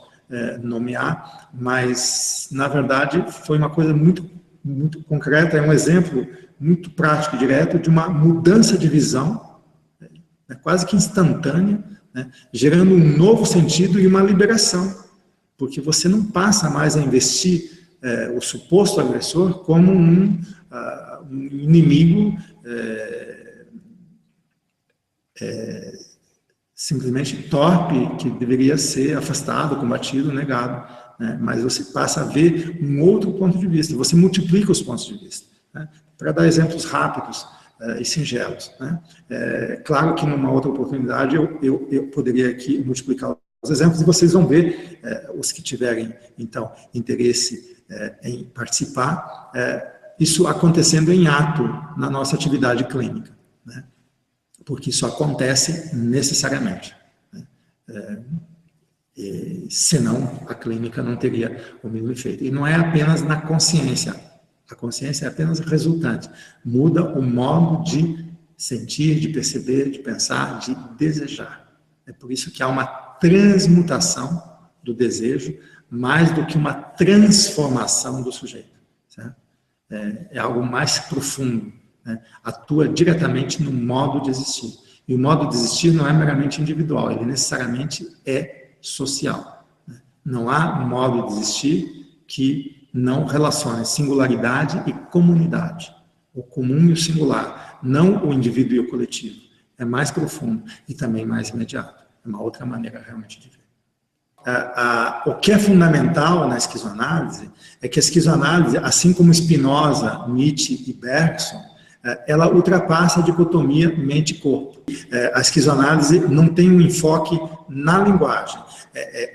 nomear, mas, na verdade, foi uma coisa muito, muito concreta, é um exemplo muito prático e direto de uma mudança de visão, né, quase que instantânea, né, gerando um novo sentido e uma liberação, porque você não passa mais a investir o suposto agressor como um inimigo simplesmente torpe, que deveria ser afastado, combatido, negado, né? Mas você passa a ver um outro ponto de vista, você multiplica os pontos de vista, né? Para dar exemplos rápidos e singelos, né? Claro que numa outra oportunidade eu poderia aqui multiplicar os exemplos, e vocês vão ver, os que tiverem, então, interesse em participar, isso acontecendo em ato na nossa atividade clínica, né? Porque isso acontece necessariamente, né? Senão a clínica não teria o mesmo efeito. E não é apenas na consciência, a consciência é apenas resultante, muda o modo de sentir, de perceber, de pensar, de desejar. É por isso que há uma transmutação do desejo, mais do que uma transformação do sujeito, certo? É algo mais profundo, né? Atua diretamente no modo de existir. E o modo de existir não é meramente individual, ele necessariamente é social, né? Não há um modo de existir que não relacione singularidade e comunidade, o comum e o singular, não o indivíduo e o coletivo. É mais profundo e também mais imediato. É uma outra maneira realmente de ver. O que é fundamental na esquizoanálise é que a esquizoanálise, assim como Spinoza, Nietzsche e Bergson, ela ultrapassa a dicotomia mente-corpo. A esquizoanálise não tem um enfoque na linguagem.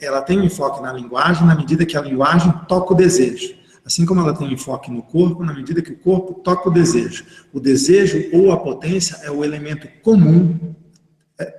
Ela tem um enfoque na linguagem na medida que a linguagem toca o desejo. Assim como ela tem um enfoque no corpo, na medida que o corpo toca o desejo. O desejo ou a potência é o elemento comum,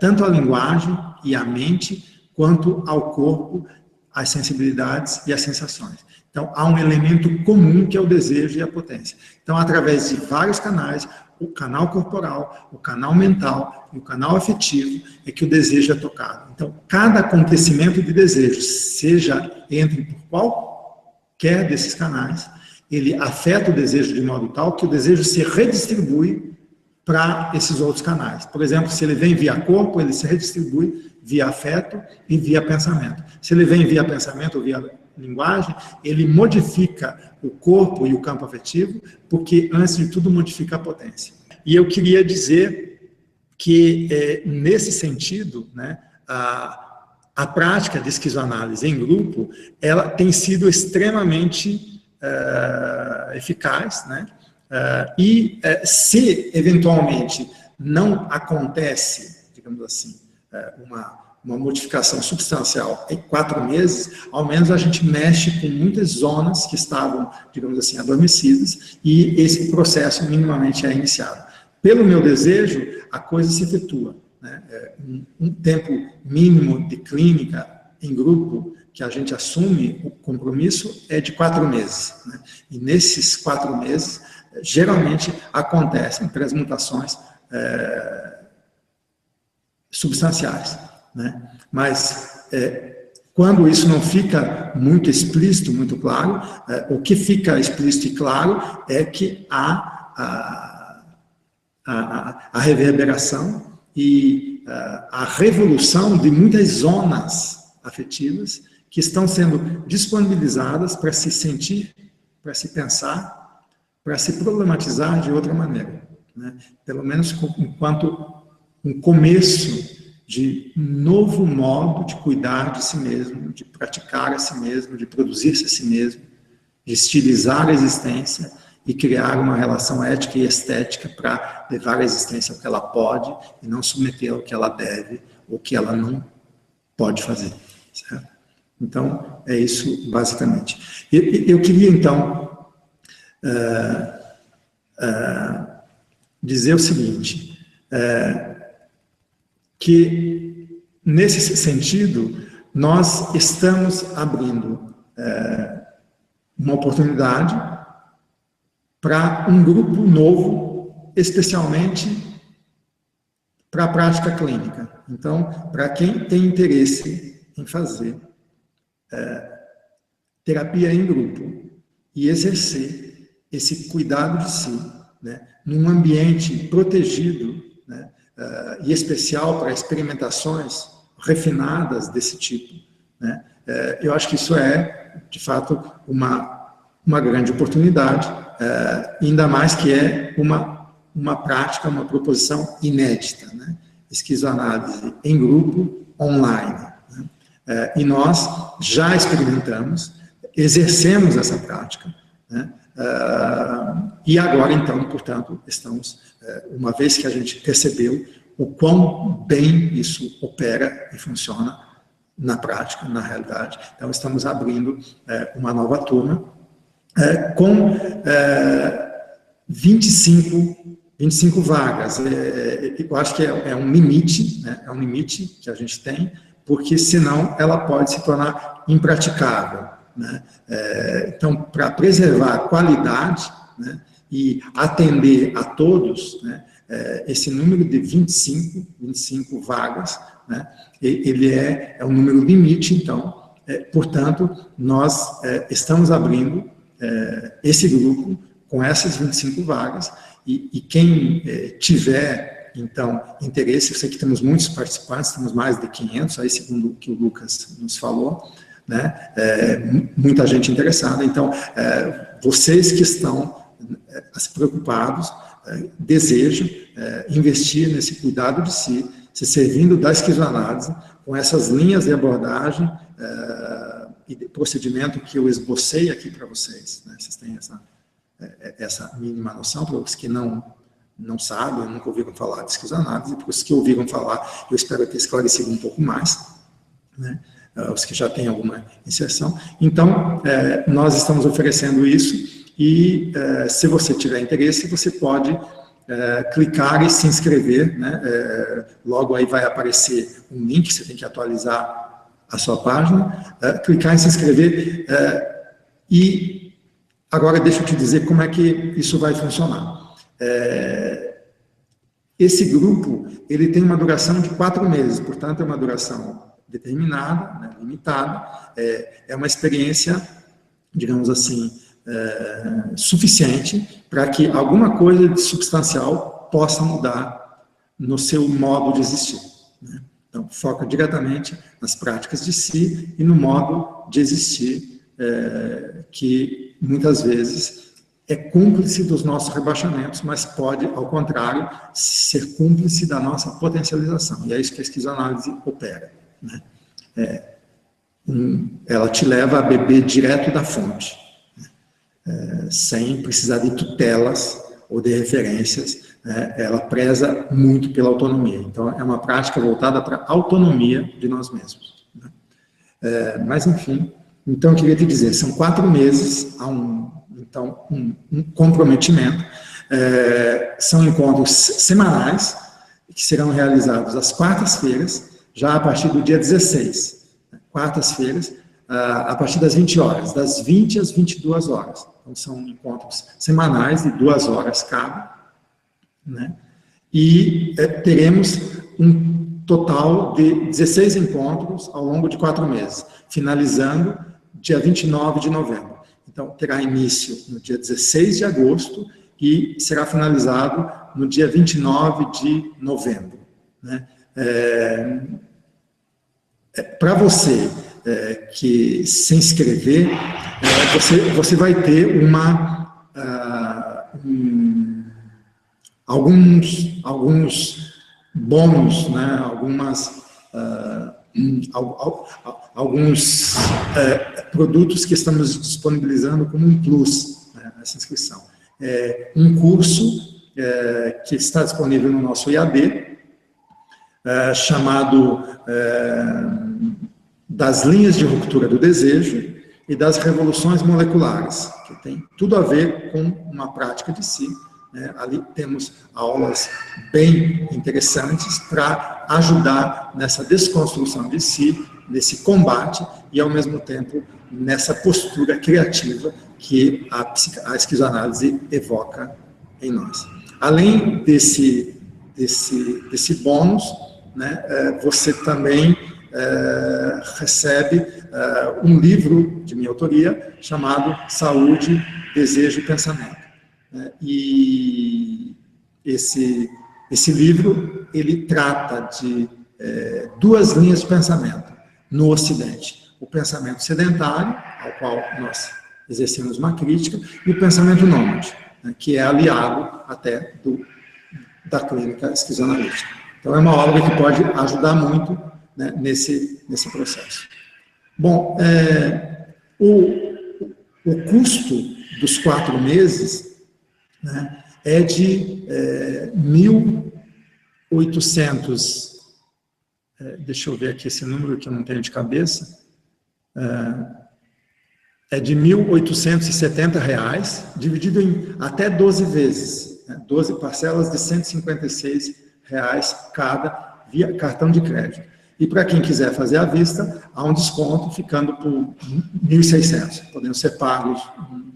tanto à linguagem e à mente, quanto ao corpo, às sensibilidades e às sensações. Então, há um elemento comum que é o desejo e a potência. Então, através de vários canais, o canal corporal, o canal mental e o canal afetivo, é que o desejo é tocado. Então, cada acontecimento de desejo, seja entre por qualquer desses canais, ele afeta o desejo de modo tal que o desejo se redistribui para esses outros canais. Por exemplo, se ele vem via corpo, ele se redistribui via afeto e via pensamento. Se ele vem via pensamento ou via linguagem, ele modifica o corpo e o campo afetivo, porque, antes de tudo, modifica a potência. E eu queria dizer que, nesse sentido, né, a prática de esquizoanálise em grupo, ela tem sido extremamente eficaz, né? Se eventualmente não acontece, digamos assim, uma modificação substancial em 4 meses, ao menos a gente mexe com muitas zonas que estavam, digamos assim, adormecidas, e esse processo minimamente é iniciado. Pelo meu desejo, a coisa se efetua, né? Um tempo mínimo de clínica em grupo que a gente assume o compromisso é de 4 meses, né? E nesses 4 meses, geralmente acontecem transmutações substanciais, né? Mas quando isso não fica muito explícito, muito claro, o que fica explícito e claro é que há a reverberação e a revolução de muitas zonas afetivas que estão sendo disponibilizadas para se sentir, para se pensar, para se problematizar de outra maneira, né? Pelo menos enquanto um começo de um novo modo de cuidar de si mesmo, de praticar a si mesmo, de produzir-se a si mesmo, de estilizar a existência e criar uma relação ética e estética para levar a existência ao que ela pode e não submeter ao que ela deve ou que ela não pode fazer, certo? Então, é isso basicamente. Eu queria, então, dizer o seguinte, que, nesse sentido, nós estamos abrindo uma oportunidade para um grupo novo, especialmente para a prática clínica. Então, para quem tem interesse em fazer terapia em grupo e exercer esse cuidado de si, né, num ambiente protegido, né, e especial para experimentações refinadas desse tipo, né, eu acho que isso é, de fato, uma grande oportunidade, ainda mais que é uma prática, uma proposição inédita, né, esquizoanálise em grupo, online. Né, e nós já experimentamos, exercemos essa prática, né, e agora, então, portanto, estamos, uma vez que a gente percebeu o quão bem isso opera e funciona na prática, na realidade, então estamos abrindo uma nova turma com 25 vagas. Eu acho que é um limite, né, é um limite que a gente tem, porque senão ela pode se tornar impraticável, né? Então, para preservar a qualidade, né, e atender a todos, né, esse número de 25 vagas, né, ele é um número limite, então, portanto, nós estamos abrindo esse grupo com essas 25 vagas, e quem tiver, então, interesse, eu sei que temos muitos participantes, temos mais de 500, aí segundo o que o Lucas nos falou, né, muita gente interessada, então, vocês que estão preocupados, desejam investir nesse cuidado de si, se servindo da esquizoanálise, com essas linhas de abordagem e de procedimento que eu esbocei aqui para vocês, né, vocês têm essa mínima noção, para os que não sabem, nunca ouviram falar de esquizoanálise, para os que ouviram falar, eu espero ter esclarecido um pouco mais, né, os que já têm alguma inserção. Então, nós estamos oferecendo isso, e se você tiver interesse, você pode clicar e se inscrever, né, logo aí vai aparecer um link, você tem que atualizar a sua página, clicar em se inscrever, e agora deixa eu te dizer como é que isso vai funcionar. Esse grupo, ele tem uma duração de 4 meses, portanto, é uma duração determinada, né, limitada, é uma experiência, digamos assim, suficiente para que alguma coisa de substancial possa mudar no seu modo de existir, né? Então, foca diretamente nas práticas de si e no modo de existir, que muitas vezes é cúmplice dos nossos rebaixamentos, mas pode, ao contrário, ser cúmplice da nossa potencialização, e é isso que a esquizoanálise opera, né? Ela te leva a beber direto da fonte, sem precisar de tutelas ou de referências, né? Ela preza muito pela autonomia, então é uma prática voltada para a autonomia de nós mesmos, né? Mas enfim, então eu queria te dizer, são 4 meses, há um comprometimento, são encontros semanais, que serão realizados às quartas-feiras, já a partir do dia 16, quartas-feiras, a partir das 20 horas, das 20 às 22 horas. Então, são encontros semanais de 2 horas cada, né? E teremos um total de 16 encontros ao longo de 4 meses, finalizando dia 29 de novembro. Então, terá início no dia 16 de agosto e será finalizado no dia 29 de novembro, né? Para você que se inscrever, você vai ter alguns bônus, né? Alguns produtos que estamos disponibilizando como um plus, né, nessa inscrição. um curso que está disponível no nosso IAD, chamado Das Linhas de Ruptura do Desejo e das Revoluções Moleculares, que tem tudo a ver com uma prática de si. Ali temos aulas bem interessantes para ajudar nessa desconstrução de si, nesse combate e, ao mesmo tempo, nessa postura criativa que a esquizoanálise evoca em nós. Além desse bônus, você também recebe um livro de minha autoria chamado Saúde, Desejo e Pensamento. E esse livro, ele trata de duas linhas de pensamento no Ocidente. O pensamento sedentário, ao qual nós exercemos uma crítica, e o pensamento nômade, que é aliado até da clínica esquizoanalítica. Então, é uma obra que pode ajudar muito, nesse processo. Bom, o custo dos 4 meses é de 1.800, deixa eu ver aqui esse número que eu não tenho de cabeça, é de R$ 1.870, dividido em até 12 vezes, 12 parcelas de R$ 156 cada, via cartão de crédito. E para quem quiser fazer à vista, há um desconto ficando por R$ 1.600, podendo ser pagos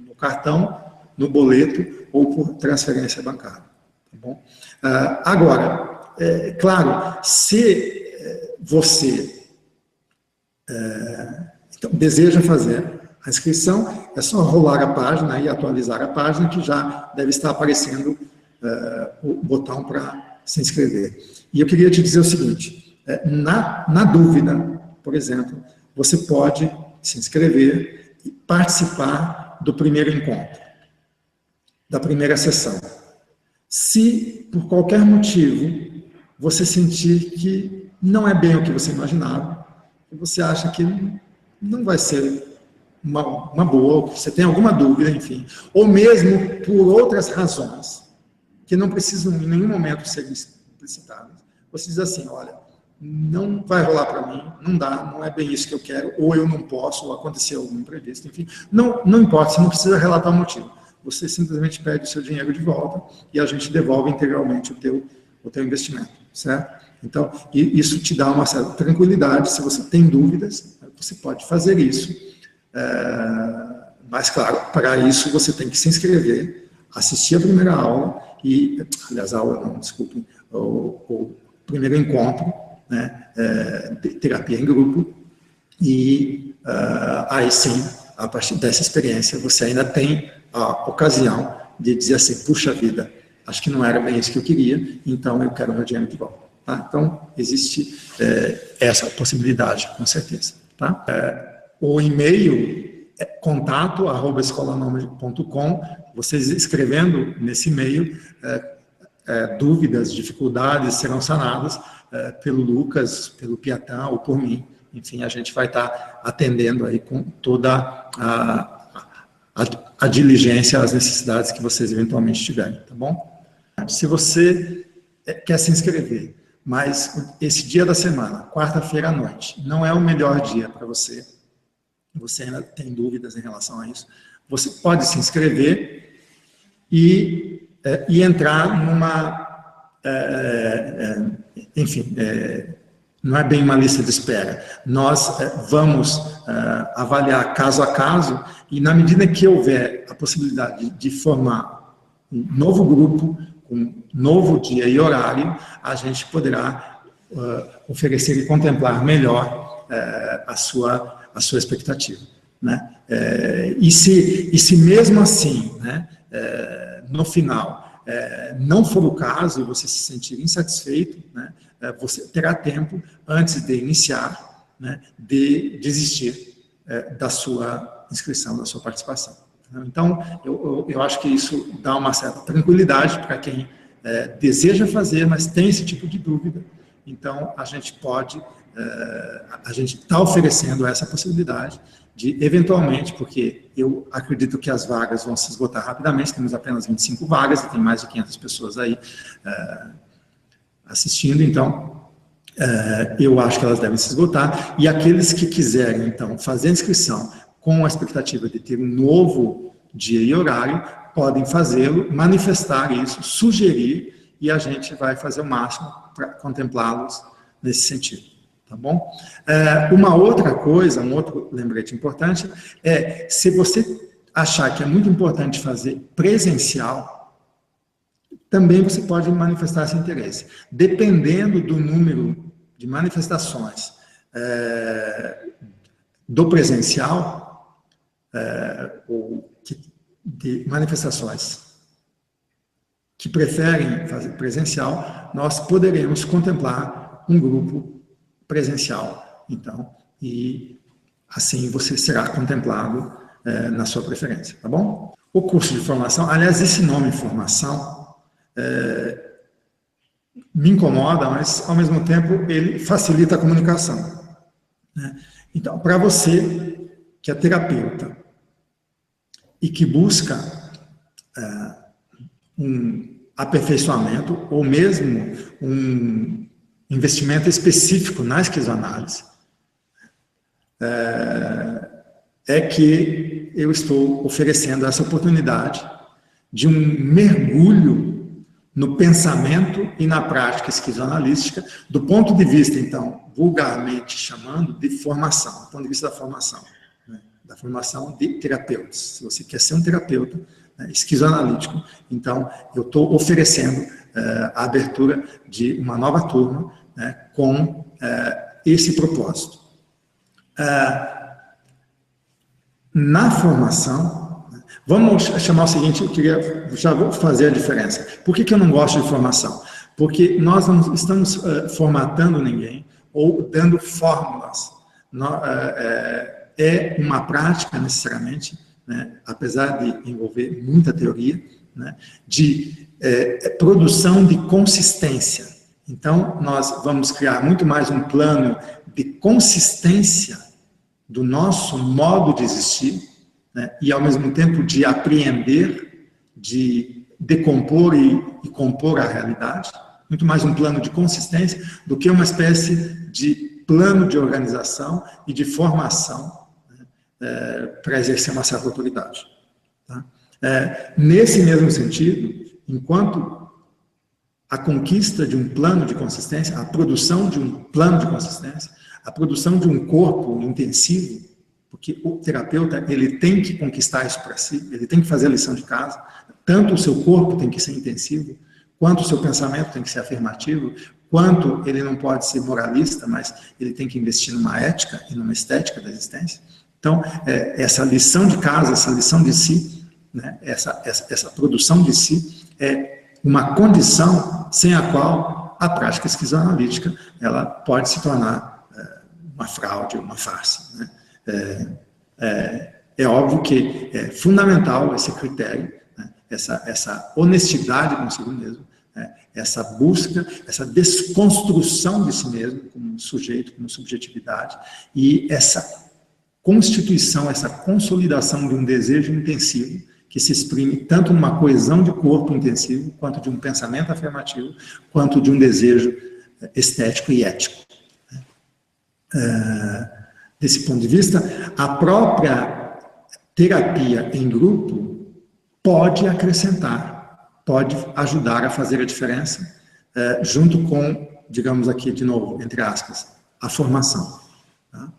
no cartão, no boleto ou por transferência bancária. Tá bom? Agora, claro, se você então, deseja fazer a inscrição, é só rolar a página e atualizar a página, que já deve estar aparecendo o botão para se inscrever. E eu queria te dizer o seguinte, na dúvida, por exemplo, você pode se inscrever e participar do primeiro encontro, da primeira sessão. Se, por qualquer motivo, você sentir que não é bem o que você imaginava, que você acha que não vai ser uma boa, que você tem alguma dúvida, enfim, ou mesmo por outras razões, que não precisam em nenhum momento ser explicitadas, você diz assim, olha, não vai rolar para mim, não dá, não é bem isso que eu quero, ou eu não posso, ou aconteceu algum imprevisto, enfim, não importa, você não precisa relatar o motivo. Você simplesmente pede o seu dinheiro de volta e a gente devolve integralmente o teu investimento, certo? Então, isso te dá uma certa tranquilidade. Se você tem dúvidas, você pode fazer isso. Mas, claro, para isso você tem que se inscrever, assistir a primeira aula, aliás, o primeiro encontro, de terapia em grupo, e aí sim, a partir dessa experiência, você ainda tem a ocasião de dizer assim, puxa vida, acho que não era bem isso que eu queria, então eu quero meu dinheiro de volta. Tá? Então, existe essa possibilidade, com certeza. Tá? O e-mail é contato@escolanomade.com. Vocês escrevendo nesse e-mail, dúvidas, dificuldades serão sanadas pelo Lucas, pelo Piatã ou por mim. Enfim, a gente vai estar atendendo aí com toda a diligência às necessidades que vocês eventualmente tiverem, tá bom? Se você quer se inscrever, mas esse dia da semana, quarta-feira à noite, não é o melhor dia para você ainda tem dúvidas em relação a isso, você pode se inscrever e entrar numa, enfim, não é bem uma lista de espera. Nós vamos avaliar caso a caso e, na medida que houver a possibilidade de formar um novo grupo, com novo dia e horário, a gente poderá oferecer e contemplar melhor a sua expectativa. Né? E se mesmo assim, né, no final, não for o caso e você se sentir insatisfeito, né, você terá tempo, antes de iniciar, né, de desistir da sua inscrição, da sua participação. Então, eu acho que isso dá uma certa tranquilidade para quem deseja fazer, mas tem esse tipo de dúvida. Então, a gente está oferecendo essa possibilidade de eventualmente, porque eu acredito que as vagas vão se esgotar rapidamente, temos apenas 25 vagas e tem mais de 500 pessoas aí assistindo, então eu acho que elas devem se esgotar, e aqueles que quiserem, então, fazer a inscrição com a expectativa de ter um novo dia e horário, podem fazê-lo, manifestar isso, sugerir, e a gente vai fazer o máximo para contemplá-los nesse sentido, tá bom? Uma outra coisa, um outro lembrete importante, é se você achar que é muito importante fazer presencial, também você pode manifestar esse interesse. Dependendo do número de manifestações do presencial, ou de manifestações que preferem fazer presencial, nós poderemos contemplar um grupo presencial, então, e assim você será contemplado na sua preferência, tá bom? O curso de formação, aliás, esse nome formação me incomoda, mas ao mesmo tempo ele facilita a comunicação, né? Então, para você que é terapeuta e que busca um aperfeiçoamento ou mesmo um investimento específico na esquizoanálise, é que eu estou oferecendo essa oportunidade de um mergulho no pensamento e na prática esquizoanalística, do ponto de vista, então, vulgarmente chamando de formação, do ponto de vista da formação, né? Da formação de terapeutas. Se você quer ser um terapeuta esquizoanalítico, então eu estou oferecendo a abertura de uma nova turma, né, com esse propósito. Na formação, vamos chamar o seguinte, já vou fazer a diferença. Por que eu não gosto de formação? Porque nós não estamos formatando ninguém ou dando fórmulas. É uma prática, necessariamente, né, apesar de envolver muita teoria, né, de produção de consistência. Então, nós vamos criar muito mais um plano de consistência do nosso modo de existir, né, e, ao mesmo tempo, de apreender, de decompor e compor a realidade, muito mais um plano de consistência do que uma espécie de plano de organização e de formação para exercer uma certa autoridade. Tá? Nesse mesmo sentido, enquanto a conquista de um plano de consistência, a produção de um plano de consistência, a produção de um corpo intensivo, porque o terapeuta ele tem que conquistar isso para si, ele tem que fazer a lição de casa, tanto o seu corpo tem que ser intensivo, quanto o seu pensamento tem que ser afirmativo, quanto ele não pode ser moralista, mas ele tem que investir numa ética e numa estética da existência. Então, essa lição de casa, essa lição de si, né, essa produção de si é uma condição sem a qual a prática esquizoanalítica ela pode se tornar uma fraude, uma farsa, né? É óbvio que é fundamental esse critério, né, essa honestidade consigo mesmo, né, essa busca, essa desconstrução de si mesmo como sujeito, como subjetividade, e essa constituição, essa consolidação de um desejo intensivo que se exprime tanto numa coesão de corpo intensivo, quanto de um pensamento afirmativo, quanto de um desejo estético e ético. Desse ponto de vista, a própria terapia em grupo pode acrescentar, pode ajudar a fazer a diferença, junto com, digamos aqui de novo, entre aspas, a formação. Tá?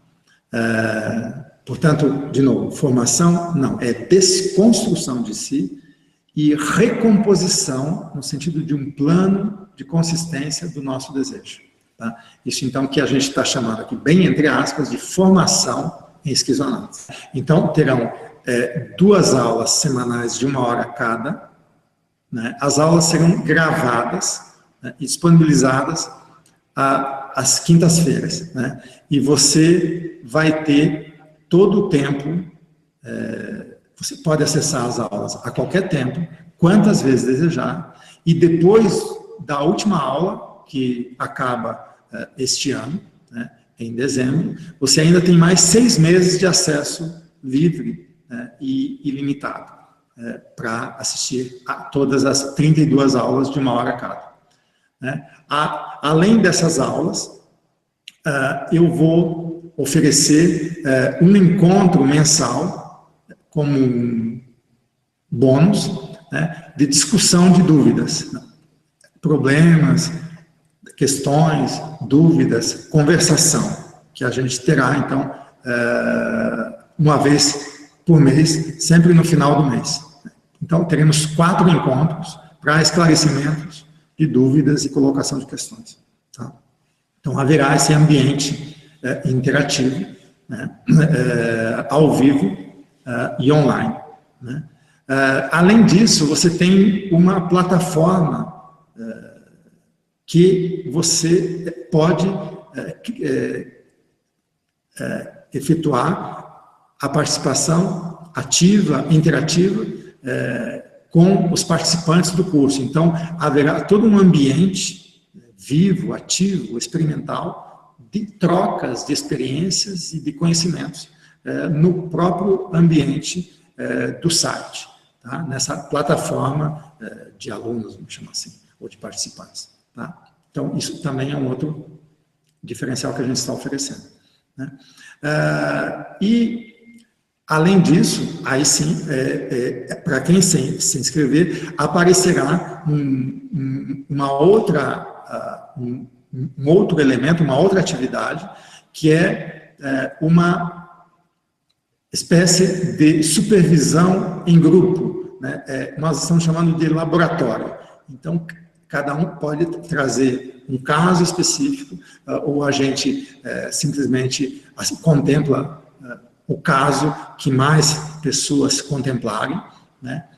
Portanto, de novo, formação não, é desconstrução de si e recomposição no sentido de um plano de consistência do nosso desejo. Tá? Isso, então, que a gente está chamando aqui, bem entre aspas, de formação em esquizoanálise. Então, terão 2 aulas semanais de 1 hora cada, né? As aulas serão gravadas, né, e disponibilizadas às quintas-feiras, né? E você vai ter todo o tempo, você pode acessar as aulas a qualquer tempo, quantas vezes desejar, e depois da última aula, que acaba este ano, né, em dezembro, você ainda tem mais 6 meses de acesso livre, né, e ilimitado, para assistir a todas as 32 aulas de 1 hora cada. Né? Além dessas aulas, eu vou oferecer um encontro mensal como um bônus, né, de discussão de dúvidas, problemas, questões, dúvidas, conversação, que a gente terá, então, uma vez por mês, sempre no final do mês. Então, teremos 4 encontros para esclarecimentos de dúvidas e colocação de questões. Tá? Então, haverá esse ambiente interativo, né, ao vivo e online. Né? Além disso, você tem uma plataforma que você pode efetuar a participação ativa, interativa, com os participantes do curso. Então, haverá todo um ambiente vivo, ativo, experimental, de trocas de experiências e de conhecimentos no próprio ambiente do site, tá? Nessa plataforma de alunos, vamos chamar assim, ou de participantes. Tá? Então, isso também é um outro diferencial que a gente está oferecendo. Né? E, além disso, aí sim, para quem se inscrever, aparecerá um outro elemento, uma outra atividade, que é uma espécie de supervisão em grupo. Né? Nós estamos chamando de laboratório. Então, cada um pode trazer um caso específico, ou a gente simplesmente assim, contempla o caso que mais pessoas contemplarem, né?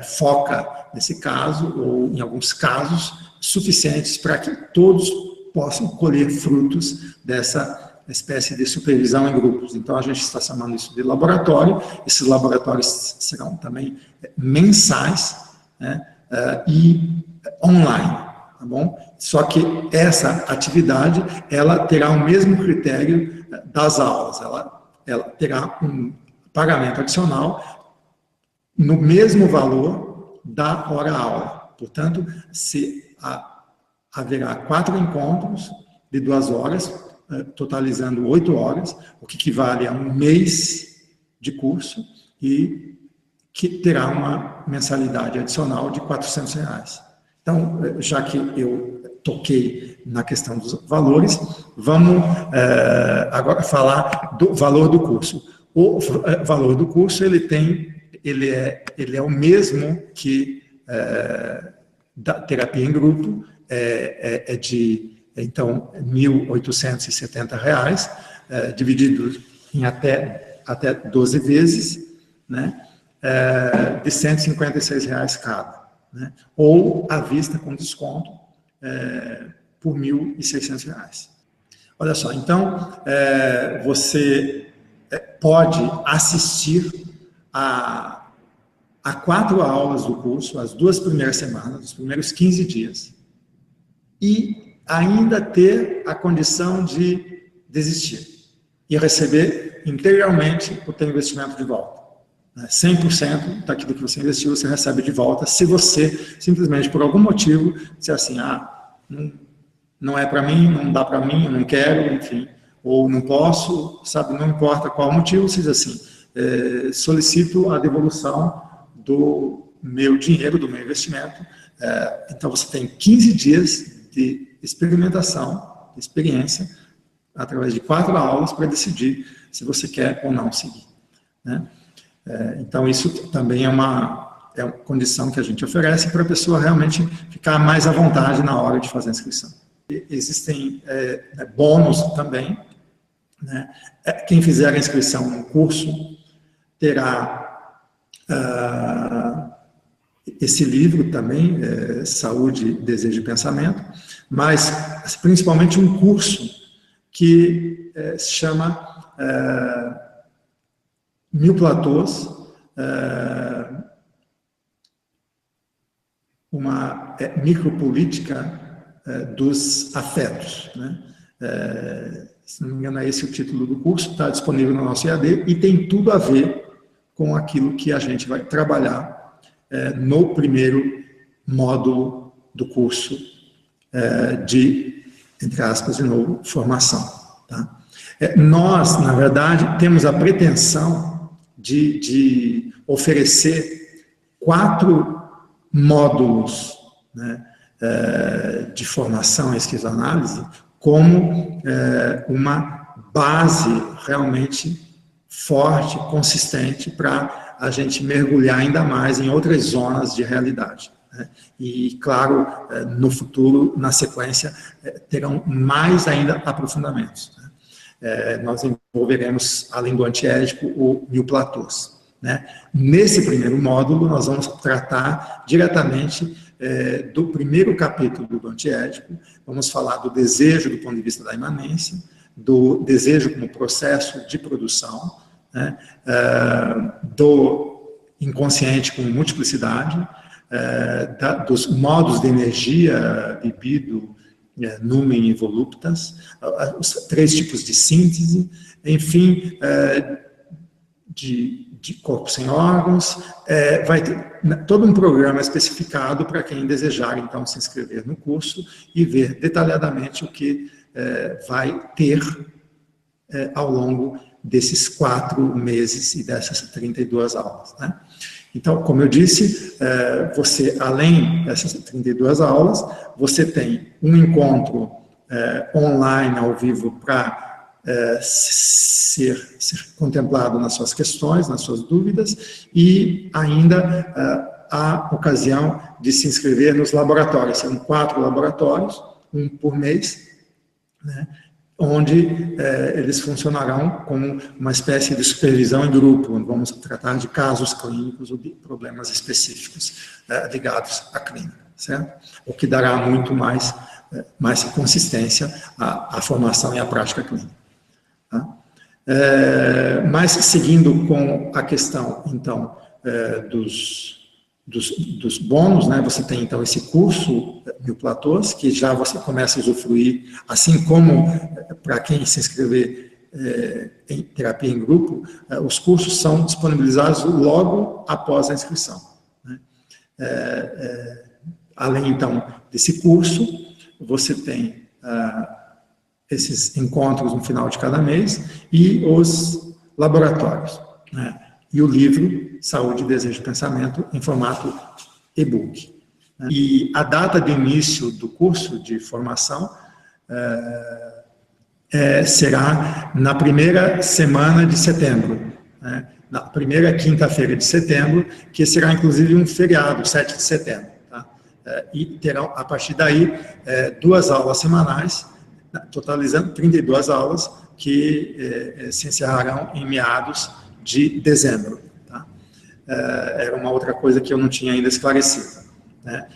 Foca nesse caso, ou em alguns casos, suficientes para que todos possam colher frutos dessa espécie de supervisão em grupos. Então, a gente está chamando isso de laboratório. Esses laboratórios serão também mensais, né? E online, tá bom? Só que essa atividade, ela terá o mesmo critério das aulas, ela terá um pagamento adicional no mesmo valor da hora-aula. Portanto, haverá 4 encontros de 2 horas, totalizando 8 horas, o que equivale a um mês de curso, e que terá uma mensalidade adicional de R$400. Então, já que eu toquei na questão dos valores, vamos agora falar do valor do curso. O valor do curso, ele é o mesmo que da terapia em grupo, então, R$1.870, dividido em até 12 vezes, né? De R$156 cada, né? Ou à vista com desconto por R$1.600. Olha só, então, você pode assistir a 4 aulas do curso, as 2 primeiras semanas, os primeiros 15 dias, e ainda ter a condição de desistir e receber integralmente o teu investimento de volta. 100% daquilo que você investiu, você recebe de volta, se você simplesmente, por algum motivo, disser assim, não é para mim, não dá para mim, eu não quero, enfim, ou não posso, sabe, não importa qual motivo, você diz assim, solicito a devolução do meu dinheiro, do meu investimento. Então, você tem 15 dias de experimentação, de experiência, através de 4 aulas, para decidir se você quer ou não seguir, né? Então, isso também é uma condição que a gente oferece para a pessoa realmente ficar mais à vontade na hora de fazer a inscrição. Existem bônus também, né? Quem fizer a inscrição no curso terá esse livro também, Saúde, Desejo e Pensamento, mas principalmente um curso que se chama 1000 platôs, uma micropolítica dos afetos, né? Se não me engano, é esse o título do curso, está disponível no nosso EAD e tem tudo a ver com aquilo que a gente vai trabalhar no primeiro módulo do curso de, entre aspas, de novo, formação. Tá? Nós, na verdade, temos a pretensão de oferecer 4 módulos, né, de formação em esquizoanálise como uma base realmente forte, consistente, para a gente mergulhar ainda mais em outras zonas de realidade. Né? E, claro, no futuro, na sequência, terão mais ainda aprofundamentos. Né? Nós envolveremos, além do antiédipo, o mil platôs. Né? Nesse primeiro módulo, nós vamos tratar diretamente do primeiro capítulo do antiédipo, vamos falar do desejo do ponto de vista da imanência, do desejo como processo de produção, né? Do inconsciente como multiplicidade, dos modos de energia, libido, numen e voluptas, os 3 tipos de síntese, enfim, de corpo sem órgãos, vai ter todo um programa especificado para quem desejar, então, se inscrever no curso e ver detalhadamente o que vai ter ao longo desses 4 meses e dessas 32 aulas. Né? Então, como eu disse, você, além dessas 32 aulas, você tem um encontro online, ao vivo, para ser contemplado nas suas questões, nas suas dúvidas, e ainda a ocasião de se inscrever nos laboratórios. Serão 4 laboratórios, um por mês, né, onde eles funcionarão como uma espécie de supervisão em grupo, onde vamos tratar de casos clínicos ou de problemas específicos ligados à clínica, certo? O que dará muito mais consistência à formação e à prática clínica. Tá? Mas, seguindo com a questão, então, dos bônus, né? Você tem, então, esse curso Mil Platôs, que já você começa a usufruir, assim como para quem se inscrever em terapia em grupo, os cursos são disponibilizados logo após a inscrição. Né? Além, então, desse curso, você tem esses encontros no final de cada mês e os laboratórios, né? E o livro Saúde, Desejo e Pensamento em formato e-book. Né? E a data de início do curso de formação será na primeira semana de setembro, né? Na primeira quinta-feira de setembro, que será inclusive um feriado, 7 de setembro. Tá? E terão, a partir daí, 2 aulas semanais, totalizando 32 aulas, que se encerrarão em meados de dezembro. Tá? Era uma outra coisa que eu não tinha ainda esclarecido. Né?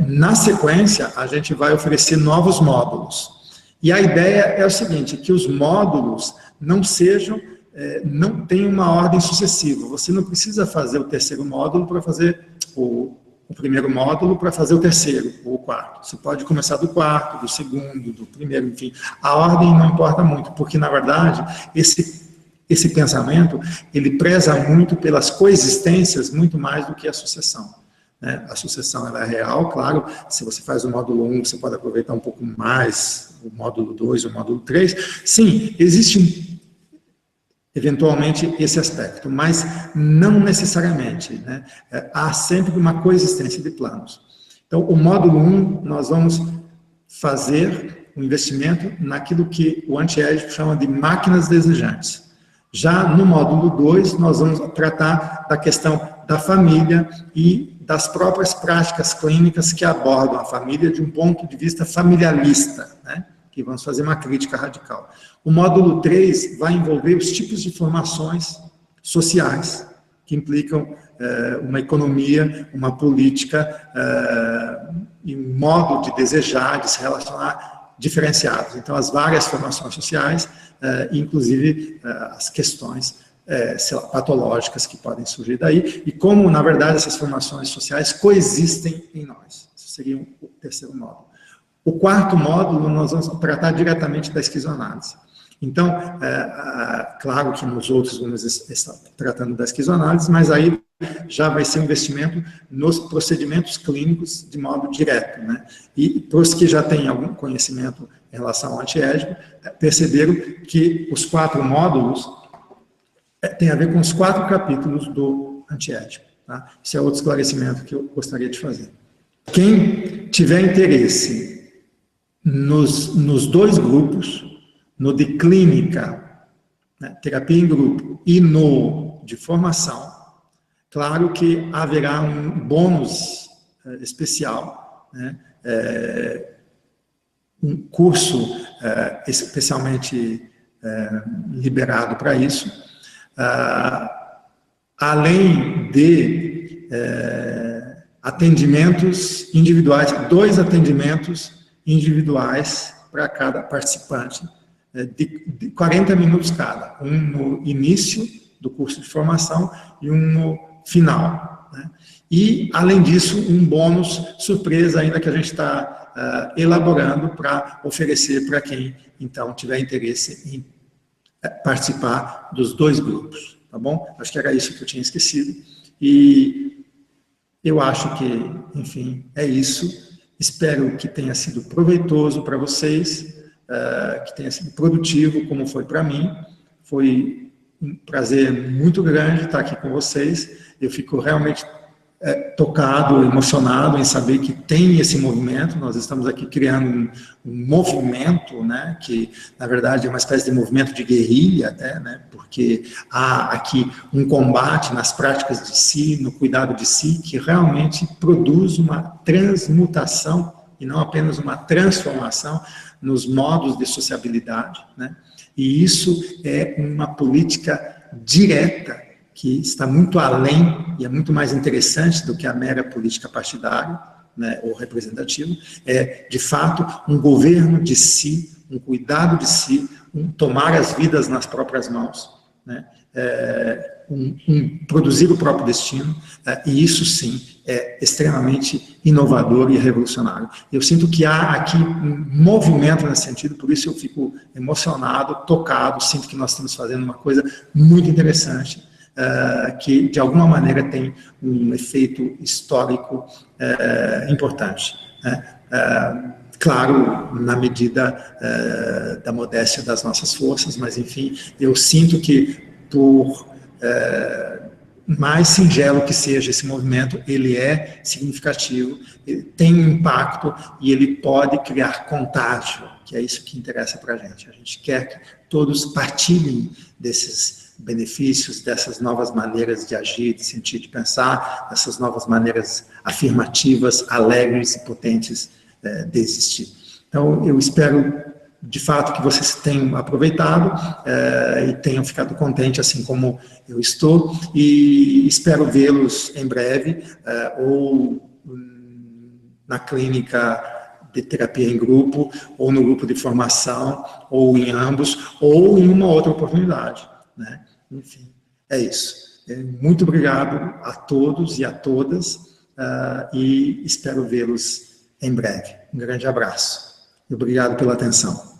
Na sequência, a gente vai oferecer novos módulos. E a ideia é o seguinte, que os módulos não não tenham uma ordem sucessiva. Você não precisa fazer o terceiro módulo para fazer o primeiro módulo para fazer o terceiro ou o quarto. Você pode começar do quarto, do segundo, do primeiro, enfim. A ordem não importa muito, porque, na verdade, esse pensamento, ele preza muito pelas coexistências, muito mais do que a sucessão. Né? A sucessão ela é real, claro, se você faz o módulo 1, você pode aproveitar um pouco mais o módulo 2, o módulo 3. Sim, existe eventualmente esse aspecto, mas não necessariamente. Né? Há sempre uma coexistência de planos. Então, o módulo 1, nós vamos fazer um investimento naquilo que o antiédipo chama de máquinas desejantes. Já no módulo 2, nós vamos tratar da questão da família e das próprias práticas clínicas que abordam a família de um ponto de vista familiarista, né? Que vamos fazer uma crítica radical. O módulo 3 vai envolver os tipos de formações sociais que implicam uma economia, uma política e um modo de desejar, de se relacionar diferenciados. Então, as várias formações sociais, inclusive as questões sei lá, patológicas que podem surgir daí, e como, na verdade, essas formações sociais coexistem em nós. Isso seria o terceiro módulo. O quarto módulo, nós vamos tratar diretamente da esquizoanálise. Então, claro que nos outros vamos estar tratando da esquizoanálise, mas aí já vai ser um investimento nos procedimentos clínicos de modo direto, né? E para os que já têm algum conhecimento em relação ao antiédipo, perceberam que os 4 módulos têm a ver com os 4 capítulos do antiédipo, tá? Esse é outro esclarecimento que eu gostaria de fazer. Quem tiver interesse nos 2 grupos, no de clínica, né, terapia em grupo, e no de formação, claro que haverá um bônus especial, né, um curso especialmente liberado para isso, além de atendimentos individuais, 2 atendimentos individuais para cada participante, de 40 minutos cada, um no início do curso de formação e um no final, né? E, além disso, um bônus surpresa ainda que a gente está elaborando para oferecer para quem, então, tiver interesse em participar dos 2 grupos, tá bom? Acho que era isso que eu tinha esquecido, e eu acho que, enfim, é isso. Espero que tenha sido proveitoso para vocês, que tenha sido produtivo, como foi para mim. Foi um prazer muito grande estar aqui com vocês. Eu fico realmente tocado, emocionado em saber que tem esse movimento. Nós estamos aqui criando um movimento, né, que, na verdade, é uma espécie de movimento de guerrilha, até, né, porque há aqui um combate nas práticas de si, no cuidado de si, que realmente produz uma transmutação e não apenas uma transformação nos modos de sociabilidade, né? E isso é uma política direta que está muito além e é muito mais interessante do que a mera política partidária, né, ou representativa. É, de fato, um governo de si, um cuidado de si, um tomar as vidas nas próprias mãos, né, produzir o próprio destino, e isso sim é extremamente inovador e revolucionário. Eu sinto que há aqui um movimento nesse sentido, por isso eu fico emocionado, tocado, sinto que nós estamos fazendo uma coisa muito interessante, que de alguma maneira tem um efeito histórico importante, né? Claro, na medida da modéstia das nossas forças, mas enfim, eu sinto que por mais singelo que seja esse movimento, ele é significativo, ele tem um impacto e ele pode criar contágio, que é isso que interessa para a gente. A gente quer que todos partilhem desses benefícios, dessas novas maneiras de agir, de sentir, de pensar, dessas novas maneiras afirmativas, alegres e potentes de existir. Então, eu espero de fato que vocês tenham aproveitado e tenham ficado contentes, assim como eu estou, e espero vê-los em breve, ou na clínica de terapia em grupo, ou no grupo de formação, ou em ambos, ou em uma outra oportunidade, né? Enfim, é isso. Muito obrigado a todos e a todas, e espero vê-los em breve. Um grande abraço. Obrigado pela atenção.